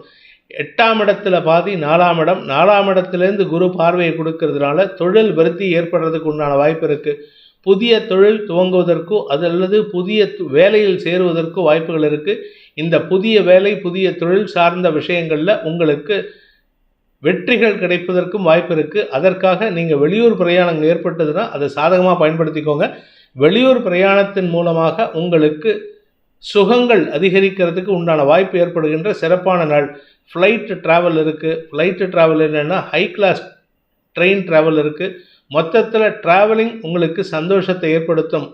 8ஆம் இடத்துல பாதி 4ஆம் இடம், 4ஆம் இடத்துலேருந்து குரு பார்வையை கொடுக்கறதுனால தொழில் விருத்தி ஏற்படுறதுக்கு உண்டான வாய்ப்பு இருக்குது. புதிய தொழில் துவங்குவதற்கோ அல்லது புதிய வேலையில் சேருவதற்கோ வாய்ப்புகள் இருக்குது. இந்த புதிய வேலை, புதிய தொழில் சார்ந்த விஷயங்களில் உங்களுக்கு வெற்றிகள் கிடைப்பதற்கும் வாய்ப்பு இருக்குது. அதற்காக நீங்கள் வெளியூர் பிரயாணங்கள் ஏற்பட்டதுன்னா அதை சாதகமாக பயன்படுத்திக்கோங்க. வெளியூர் பிரயாணத்தின் மூலமாக உங்களுக்கு சுகங்கள் அதிகரிக்கிறதுக்கு உண்டான வாய்ப்பு ஏற்படுகின்ற சிறப்பான நாள். ஃப்ளைட் ட்ராவல் இருக்குது. ஃப்ளைட்டு ட்ராவல் என்னென்னா ஹை கிளாஸ் ட்ரெயின் ட்ராவல் இருக்குது. மொத்தத்தில் ட்ராவலிங் உங்களுக்கு சந்தோஷத்தை ஏற்படுத்தும்.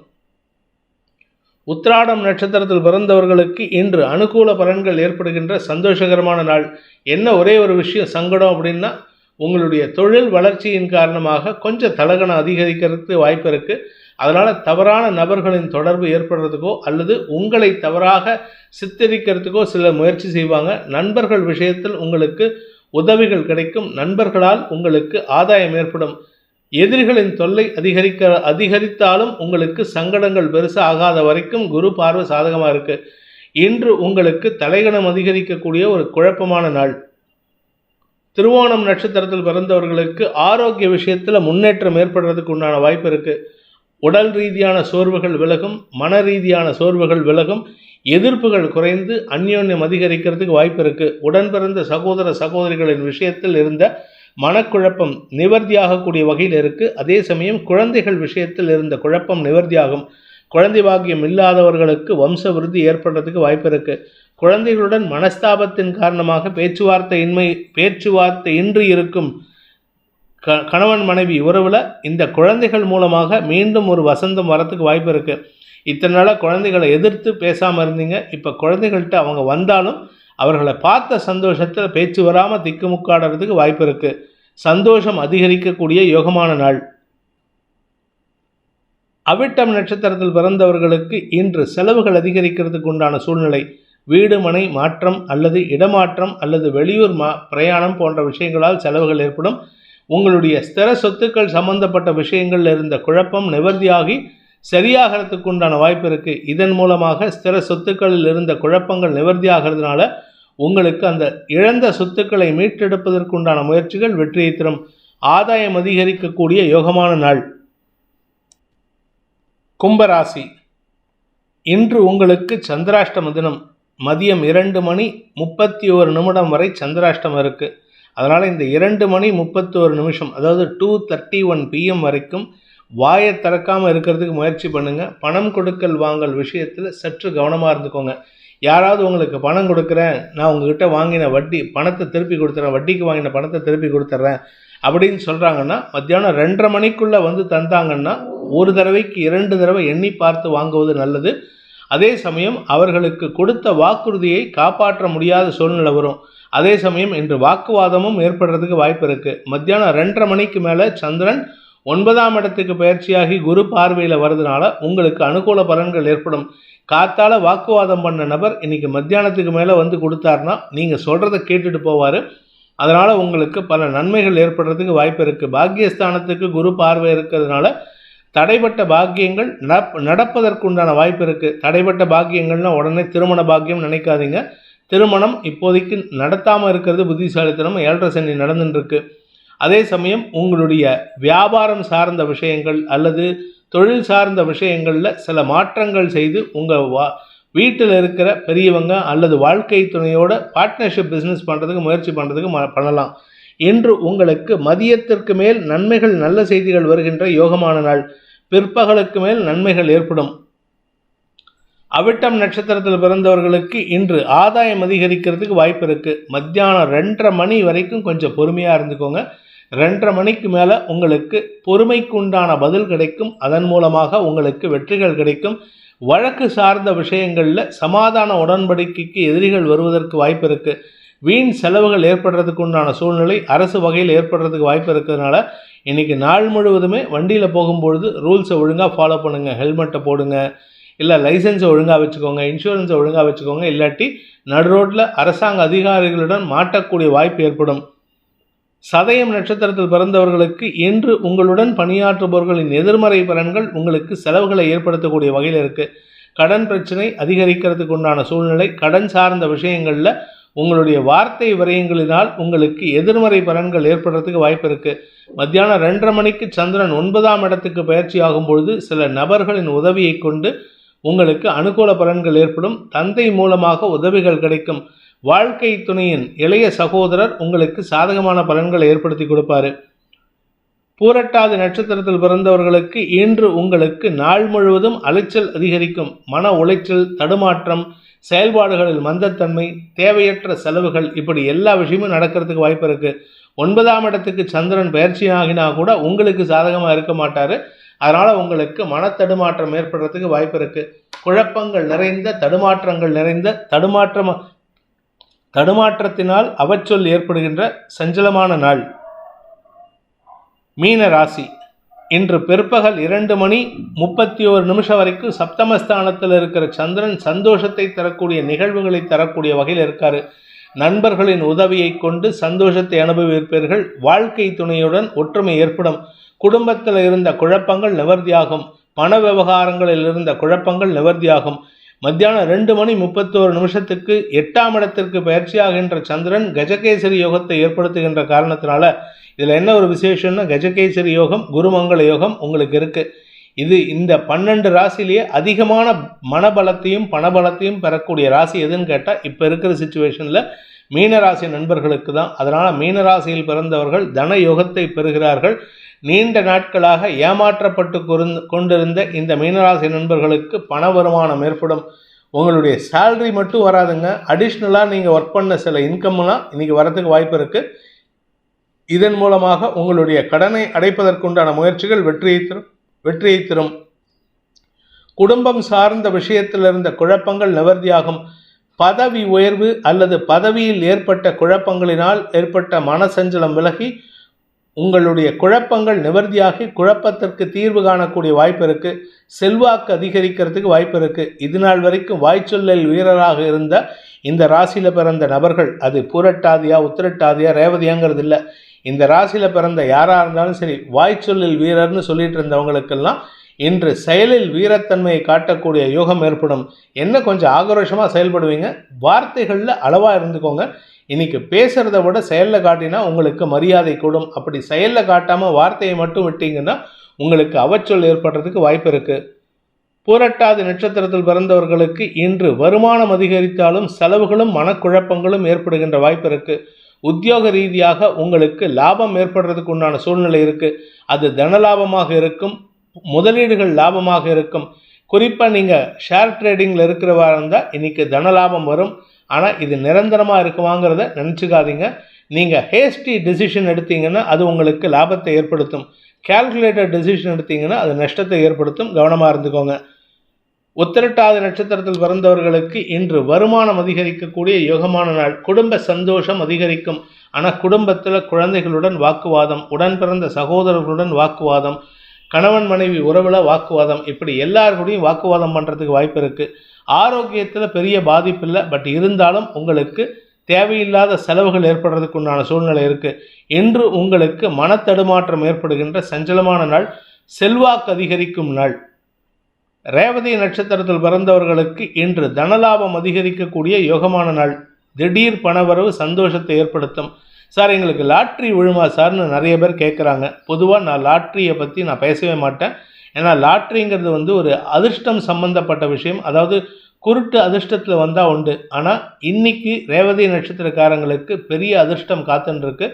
உத்திராடம் நட்சத்திரத்தில் பிறந்தவர்களுக்கு இன்று அனுகூல பலன்கள் ஏற்படுகின்ற சந்தோஷகரமான நாள். என்ன ஒரே ஒரு விஷயம் சங்கடம் அப்படின்னா, உங்களுடைய தொழில் வளர்ச்சியின் காரணமாக கொஞ்சம் தலகணம் அதிகரிக்கிறதுக்கு வாய்ப்பு இருக்குது. அதனால் தவறான நபர்களின் தொடர்பு ஏற்படுறதுக்கோ அல்லது உங்களை தவறாக சித்தரிக்கிறதுக்கோ சில முயற்சி செய்வாங்க. நண்பர்கள் விஷயத்தில் உங்களுக்கு உதவிகள் கிடைக்கும். நண்பர்களால் உங்களுக்கு ஆதாயம் ஏற்படும். எதிரிகளின் தொல்லை அதிகரித்தாலும் உங்களுக்கு சங்கடங்கள் பெருசாக ஆகாத வரைக்கும் குரு பார்வை சாதகமாக இருக்குது. இன்று உங்களுக்கு தலைகணம் அதிகரிக்கக்கூடிய ஒரு குழப்பமான நாள். திருவோணம் நட்சத்திரத்தில் பிறந்தவர்களுக்கு ஆரோக்கிய விஷயத்தில் முன்னேற்றம் ஏற்படுறதுக்கு உண்டான வாய்ப்பு இருக்குது. உடல் ரீதியான சோர்வுகள் விலகும், மன ரீதியான சோர்வுகள் விலகும், எதிர்ப்புகள் குறைந்து அந்யோன்யம் அதிகரிக்கிறதுக்கு வாய்ப்பு இருக்குது. உடன் பிறந்த சகோதர சகோதரிகளின் விஷயத்தில் இருந்த மனக்குழப்பம் நிவர்த்தியாகக்கூடிய வகையில் இருக்குது. அதே சமயம் குழந்தைகள் விஷயத்தில் இருந்த குழப்பம் நிவர்த்தியாகும். குழந்தை பாக்கியம் இல்லாதவர்களுக்கு வம்ச விருத்தி ஏற்படுறதுக்கு வாய்ப்பு இருக்குது. குழந்தைகளுடன் மனஸ்தாபத்தின் காரணமாக பேச்சுவார்த்தை இன்றி இருக்கும் கணவன் மனைவி உறவில் இந்த குழந்தைகள் மூலமாக மீண்டும் ஒரு வசந்தம் வரத்துக்கு வாய்ப்பு இருக்குது. இத்தனை நாளாக குழந்தைகளை எதிர்த்து பேசாமல் இருந்தீங்க. இப்போ குழந்தைகள்கிட்ட அவங்க வந்தாலும் அவர்களை பார்த்த சந்தோஷத்தில் பேச்சு வராமல் திக்குமுக்காடுறதுக்கு வாய்ப்பு இருக்குது. சந்தோஷம் அதிகரிக்கக்கூடிய யோகமான நாள். அவிட்டம் நட்சத்திரத்தில் பிறந்தவர்களுக்கு இன்று செலவுகள் அதிகரிக்கிறதுக்கு உண்டான சூழ்நிலை. வீடு மனை மாற்றம் அல்லது இடமாற்றம் அல்லது வெளியூர் பிரயாணம் போன்ற விஷயங்களால் செலவுகள் ஏற்படும். உங்களுடைய ஸ்திர சொத்துக்கள் சம்பந்தப்பட்ட விஷயங்களில் இருந்த குழப்பம் நிவர்த்தியாகி சரியாகிறதுக்கு உண்டான வாய்ப்பு இருக்குது. இதன் மூலமாக ஸ்திர சொத்துக்களில் இருந்த குழப்பங்கள் நிவர்த்தியாகிறதுனால உங்களுக்கு அந்த இழந்த சொத்துக்களை மீட்டெடுப்பதற்கு உண்டான முயற்சிகள் வெற்றியை தரும். ஆதாயம் அதிகரிக்கக்கூடிய யோகமான நாள். கும்பராசி. இன்று உங்களுக்கு சந்திராஷ்டம தினம். மதியம் 2:31 வரை சந்திராஷ்டமம் இருக்குது. அதனால் இந்த 2:31 அதாவது 2:31 PM வரைக்கும் வாயை திறக்காமல் இருக்கிறதுக்கு முயற்சி பண்ணுங்கள். பணம் கொடுக்கல் வாங்கல் விஷயத்தில் சற்று கவனமாக இருந்துக்கோங்க. யாராவது உங்களுக்கு பணம் கொடுக்குறேன், நான் உங்ககிட்ட வாங்கின பணத்தை திருப்பி கொடுத்துறேன், வட்டிக்கு வாங்கின பணத்தை திருப்பி கொடுத்துட்றேன் அப்படின்னு சொல்கிறாங்கன்னா மத்தியானம் 2:30 வந்து தந்தாங்கன்னா ஒரு தடவைக்கு 2 தடவை எண்ணி பார்த்து வாங்குவது நல்லது. அதே சமயம் அவர்களுக்கு கொடுத்த வாக்குறுதியை காப்பாற்ற முடியாத சூழ்நிலை வரும். அதே சமயம் இன்று வாக்குவாதமும் ஏற்படுறதுக்கு வாய்ப்பு இருக்குது. மத்தியானம் 2:30 மேலே சந்திரன் 9ஆம் இடத்துக்கு பயிற்சியாகி குரு பார்வையில் வர்றதுனால உங்களுக்கு அனுகூல பலன்கள் ஏற்படும். காத்தால வாக்குவாதம் பண்ண நபர் இன்னைக்கு மத்தியானத்துக்கு மேலே வந்து கொடுத்தாருன்னா நீங்கள் சொல்கிறத கேட்டுட்டு போவார். அதனால் உங்களுக்கு பல நன்மைகள் ஏற்படுறதுக்கு வாய்ப்பு இருக்குது. பாக்கியஸ்தானத்துக்கு குரு பார்வை இருக்கிறதுனால தடைப்பட்ட பாக்கியங்கள் நடப்பதற்குண்டான வாய்ப்பு இருக்குது. தடைப்பட்ட பாக்கியங்கள்னால் உடனே திருமண பாக்கியம் நினைக்காதீங்க. திருமணம் இப்போதைக்கு நடத்தாமல் இருக்கிறது புத்திசாலித்தனம். 7.5 சனி நடந்துட்டுருக்கு. அதே சமயம் உங்களுடைய வியாபாரம் சார்ந்த விஷயங்கள் அல்லது தொழில் சார்ந்த விஷயங்களில் சில மாற்றங்கள் செய்து உங்கள் வீட்டில் இருக்கிற பெரியவங்க அல்லது வாழ்க்கை துணையோட பார்ட்னர்ஷிப் பிஸ்னஸ் பண்ணுறதுக்கு முயற்சி பண்ணுறதுக்கு பண்ணலாம். இன்று உங்களுக்கு மதியத்திற்கு மேல் நன்மைகள் நல்ல செய்திகள் வருகின்ற யோகமான நாள். பிற்பகலுக்கு மேல் நன்மைகள் ஏற்படும். அவிட்டம் நட்சத்திரத்தில் பிறந்தவர்களுக்கு இன்று ஆதாயம் அதிகரிக்கிறதுக்கு வாய்ப்பு இருக்குது. மத்தியானம் 2:30 வரைக்கும் கொஞ்சம் பொறுமையாக இருந்துக்கோங்க. 2:30 மேலே உங்களுக்கு பொறுமைக்கு உண்டான பதில் கிடைக்கும். அதன் மூலமாக உங்களுக்கு வெற்றிகள் கிடைக்கும். வழக்கு சார்ந்த விஷயங்களில் சமாதான உடன்படிக்கைக்கு எதிரிகள் வருவதற்கு வாய்ப்பு இருக்குது. வீண் செலவுகள் ஏற்படுறதுக்கு உண்டான சூழ்நிலை அரசு வகையில் ஏற்படுறதுக்கு வாய்ப்பு இருக்கிறதுனால இன்றைக்கி நாள் முழுவதுமே வண்டியில் போகும்பொழுது ரூல்ஸை ஒழுங்காக ஃபாலோ பண்ணுங்கள். ஹெல்மெட்டை போடுங்க, இல்லை லைசன்ஸை ஒழுங்காக வச்சுக்கோங்க, இன்சூரன்ஸை ஒழுங்காக வச்சுக்கோங்க. இல்லாட்டி நடு ரோட்டில் அரசாங்க அதிகாரிகளுடன் மாட்டக்கூடிய வாய்ப்பு ஏற்படும். சதயம் நட்சத்திரத்தில் பிறந்தவர்களுக்கு இன்று உங்களுடன் பணியாற்றுபவர்களின் எதிர்மறை பலன்கள் உங்களுக்கு செலவுகளை ஏற்படுத்தக்கூடிய வகையில் இருக்குது. கடன் பிரச்சனை அதிகரிக்கிறதுக்கு உண்டான சூழ்நிலை. கடன் சார்ந்த விஷயங்களில் உங்களுடைய வார்த்தை விரயங்களினால் உங்களுக்கு எதிர்மறை பலன்கள் ஏற்படுறதுக்கு வாய்ப்பு இருக்குது. மத்தியானம் 2:30 சந்திரன் 9ஆம் இடத்துக்கு பயிற்சி ஆகும் பொழுது சில நபர்களின் உதவியை கொண்டு உங்களுக்கு அனுகூல பலன்கள் ஏற்படும். தந்தை மூலமாக உதவிகள் கிடைக்கும். வாழ்க்கை துணையின் இளைய சகோதரர் உங்களுக்கு சாதகமான பலன்களை ஏற்படுத்தி கொடுப்பாரு. பூரட்டாதி நட்சத்திரத்தில் பிறந்தவர்களுக்கு இன்று உங்களுக்கு நாள் முழுவதும் அலைச்சல் அதிகரிக்கும். மன உளைச்சல், தடுமாற்றம், செயல்பாடுகளில் மந்தத்தன்மை, தேவையற்ற செலவுகள், இப்படி எல்லா விஷயமும் நடக்கிறதுக்கு வாய்ப்பு இருக்குது. 9ஆம் இடத்துக்கு சந்திரன் பயிற்சி ஆகினா கூட உங்களுக்கு சாதகமாக இருக்க மாட்டார். அதனால் உங்களுக்கு மனத்தடுமாற்றம் ஏற்படுறதுக்கு வாய்ப்பு இருக்குது. குழப்பங்கள் நிறைந்த, தடுமாற்றங்கள் நிறைந்த, தடுமாற்றத்தினால் அவச்சொல் ஏற்படுகின்ற சஞ்சலமான நாள். மீன ராசி. இன்று பிற்பகல் 2:31 வரைக்கும் சப்தமஸ்தானத்தில் இருக்கிற சந்திரன் சந்தோஷத்தை தரக்கூடிய நிகழ்வுகளை தரக்கூடிய வகையில் இருக்காரு. நண்பர்களின் உதவியை கொண்டு சந்தோஷத்தை அனுபவிப்பீர்கள். வாழ்க்கை துணையுடன் ஒற்றுமை ஏற்படும். குடும்பத்தில் இருந்த குழப்பங்கள் நிவர்த்தியாகும். பண விவகாரங்களில் இருந்த குழப்பங்கள் நிவர்த்தியாகும். மத்தியானம் 2:31 8ஆம் இடத்திற்கு பயிற்சியாகின்ற சந்திரன் கஜகேசரி யோகத்தை ஏற்படுத்துகின்ற காரணத்தினால இதில் என்ன ஒரு விசேஷம்னா, கஜகேசரி யோகம், குருமங்கள யோகம் உங்களுக்கு இருக்குது. இது இந்த 12 ராசிலேயே அதிகமான மனபலத்தையும் பணபலத்தையும் பெறக்கூடிய ராசி எதுன்னு கேட்டால் இப்போ இருக்கிற சிச்சுவேஷனில் மீனராசி நண்பர்களுக்கு தான். அதனால் மீனராசியில் பிறந்தவர்கள் தன யோகத்தை பெறுகிறார்கள். நீண்ட நாட்களாக ஏமாற்றப்பட்டு கொண்டிருந்த இந்த மீனராசி நண்பர்களுக்கு பண வருமானம் ஏற்படும். உங்களுடைய சேலரி மட்டும் வராதுங்க, அடிஷ்னலாக நீங்கள் ஒர்க் பண்ண சில இன்கம்லாம் இன்றைக்கி வரதுக்கு வாய்ப்பு இருக்குது. இதன் மூலமாக உங்களுடைய கடனை அடைப்பதற்குண்டான முயற்சிகள் வெற்றியை தரும். குடும்பம் சார்ந்த விஷயத்தில் இருந்த குழப்பங்கள் நிவர்த்தியாகும். பதவி உயர்வு அல்லது பதவியில் ஏற்பட்ட குழப்பங்களினால் ஏற்பட்ட மனசஞ்சலம் விலகி உங்களுடைய குழப்பங்கள் நிவர்த்தியாகி குழப்பத்திற்கு தீர்வு காணக்கூடிய வாய்ப்பு இருக்குது. செல்வாக்கு அதிகரிக்கிறதுக்கு வாய்ப்பு இருக்குது. இது நாள் வரைக்கும் வாய்ச்சொல்லில் வீரராக இருந்த இந்த ராசியில் பிறந்த நபர்கள், அது பூரட்டாதியா உத்திரட்டாதியா ரேவதியாங்கிறது இல்லை, இந்த ராசியில் பிறந்த யாராக இருந்தாலும் சரி, வாய்ச்சொல்லில் வீரர்னு சொல்லிட்டு இருந்தவங்களுக்கெல்லாம் இன்று செயலில் வீரத்தன்மையை காட்டக்கூடிய யோகம் ஏற்படும். என்ன கொஞ்சம் ஆக்ரோஷமாக செயல்படுவீங்க, வார்த்தைகளில் அளவாக இருந்துக்கோங்க. இன்றைக்கி பேசுகிறத விட செயலில் காட்டினா உங்களுக்கு மரியாதை கூடும். அப்படி செயலில் காட்டாமல் வார்த்தையை மட்டும் விட்டீங்கன்னா உங்களுக்கு அவச்சொல் ஏற்படுறதுக்கு வாய்ப்பு இருக்குது. பூரட்டாதி நட்சத்திரத்தில் பிறந்தவர்களுக்கு இன்று வருமானம் அதிகரித்தாலும் செலவுகளும் மனக்குழப்பங்களும் ஏற்படுகின்ற வாய்ப்பு இருக்குது. உத்தியோக ரீதியாக உங்களுக்கு லாபம் ஏற்படுறதுக்கு உண்டான சூழ்நிலை இருக்குது. அது தனலாபமாக இருக்கும், முதலீடுகள் லாபமாக இருக்கும். குறிப்பாக நீங்கள் ஷேர் ட்ரேடிங்கில் இருக்கிறவா இருந்தால் இன்றைக்கி தனலாபம் வரும். ஆனால் இது நிரந்தரமாக இருக்குமாங்கிறத நினச்சிக்காதீங்க. நீங்கள் ஹேஸ்டி டெசிஷன் எடுத்தீங்கன்னா அது உங்களுக்கு லாபத்தை ஏற்படுத்தும். கால்குலேட்டட் டெசிஷன் எடுத்தீங்கன்னா அது நஷ்டத்தை ஏற்படுத்தும். கவனமாக இருந்துக்கோங்க. உத்திரட்டாதி நட்சத்திரத்தில் பிறந்தவர்களுக்கு இன்று வருமானம் அதிகரிக்கக்கூடிய யோகமான நாள். குடும்ப சந்தோஷம் அதிகரிக்கும். ஆனால் குடும்பத்தில் குழந்தைகளுடன் வாக்குவாதம், உடன் பிறந்த சகோதரர்களுடன் வாக்குவாதம், கணவன் மனைவி உறவில் வாக்குவாதம், இப்படி எல்லாருக்கூடையும் வாக்குவாதம் பண்ணுறதுக்கு வாய்ப்பு இருக்குது. ஆரோக்கியத்தில் பெரிய பாதிப்பு இல்லை, பட் இருந்தாலும் உங்களுக்கு தேவையில்லாத செலவுகள் ஏற்படுறதுக்கு உண்டான சூழ்நிலை இருக்குது. இன்று உங்களுக்கு மனத்தடுமாற்றம் ஏற்படுகின்ற சஞ்சலமான நாள், செல்வாக்கு அதிகரிக்கும் நாள். ரேவதி நட்சத்திரத்தில் பிறந்தவர்களுக்கு இன்று தனலாபம் அதிகரிக்கக்கூடிய யோகமான நாள். திடீர் பணவரவு சந்தோஷத்தை ஏற்படுத்தும். சார் எங்களுக்கு லாட்ரி விழுமா சார்னு நிறைய பேர் கேட்குறாங்க. பொதுவாக நான் லாட்ரியை பற்றி நான் பேசவே மாட்டேன். ஏன்னா லாட்ரிங்கிறது ஒரு அதிர்ஷ்டம் சம்பந்தப்பட்ட விஷயம். அதாவது குருட்டு அதிர்ஷ்டத்தில் வந்தால் உண்டு. ஆனால் இன்னைக்கு ரேவதி நட்சத்திரக்காரங்களுக்கு பெரிய அதிர்ஷ்டம் காத்துருக்கு.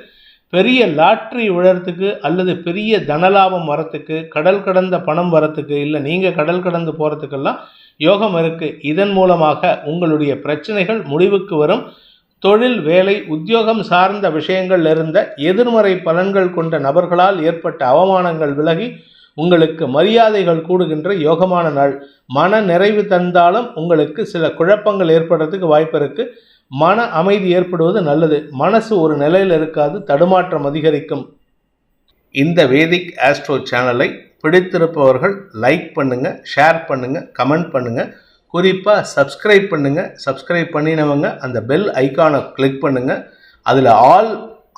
பெரிய லாட்ரி விழறதுக்கு அல்லது பெரிய தனலாபம் வரத்துக்கு, கடல் கடந்த பணம் வரத்துக்கு, இல்லை நீங்கள் கடல் கடந்து போகிறதுக்கெல்லாம் யோகம் இருக்குது. இதன் மூலமாக உங்களுடைய பிரச்சனைகள் முடிவுக்கு வரும். தொழில், வேலை, உத்தியோகம் சார்ந்த விஷயங்கள் இருந்த எதிர்மறை பலன்கள் கொண்ட நபர்களால் ஏற்பட்ட அவமானங்கள் விலகி உங்களுக்கு மரியாதைகள் கூடுகின்ற யோகமான நாள். மன நிறைவு தந்தாலும் உங்களுக்கு சில குழப்பங்கள் ஏற்படுறதுக்கு வாய்ப்பு இருக்குது. மன அமைதி ஏற்படுவது நல்லது. மனசு ஒரு நிலையில் இருக்காது, தடுமாற்றம் அதிகரிக்கும். இந்த வேதிக் ஆஸ்ட்ரோ சேனலை பிடித்திருப்பவர்கள் லைக் பண்ணுங்கள், ஷேர் பண்ணுங்கள், கமெண்ட் பண்ணுங்கள். குறிப்பாக சப்ஸ்கிரைப் பண்ணுங்கள். சப்ஸ்கிரைப் பண்ணினவங்க அந்த பெல் ஐக்கானை கிளிக் பண்ணுங்கள். அதில் ஆல்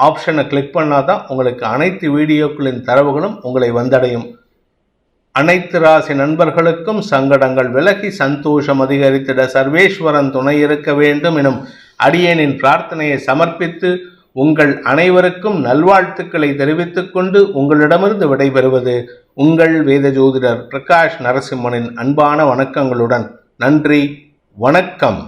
ஆப்ஷனை கிளிக் பண்ணால் தான் உங்களுக்கு அனைத்து வீடியோக்களின் தரவுகளும் உங்களை வந்தடையும். அனைத்து ராசி நண்பர்களுக்கும் சங்கடங்கள் விலகி சந்தோஷம் அதிகரித்திட சர்வேஸ்வரன் துணை இருக்க வேண்டும் எனும் அடியேனின் பிரார்த்தனையை சமர்ப்பித்து உங்கள் அனைவருக்கும் நல்வாழ்த்துக்களை தெரிவித்துக் கொண்டு உங்களிடமிருந்து விடைபெறுவது உங்கள் வேத ஜோதிடர் பிரகாஷ் நரசிம்மனின் அன்பான வணக்கங்களுடன். நன்றி, வணக்கம்.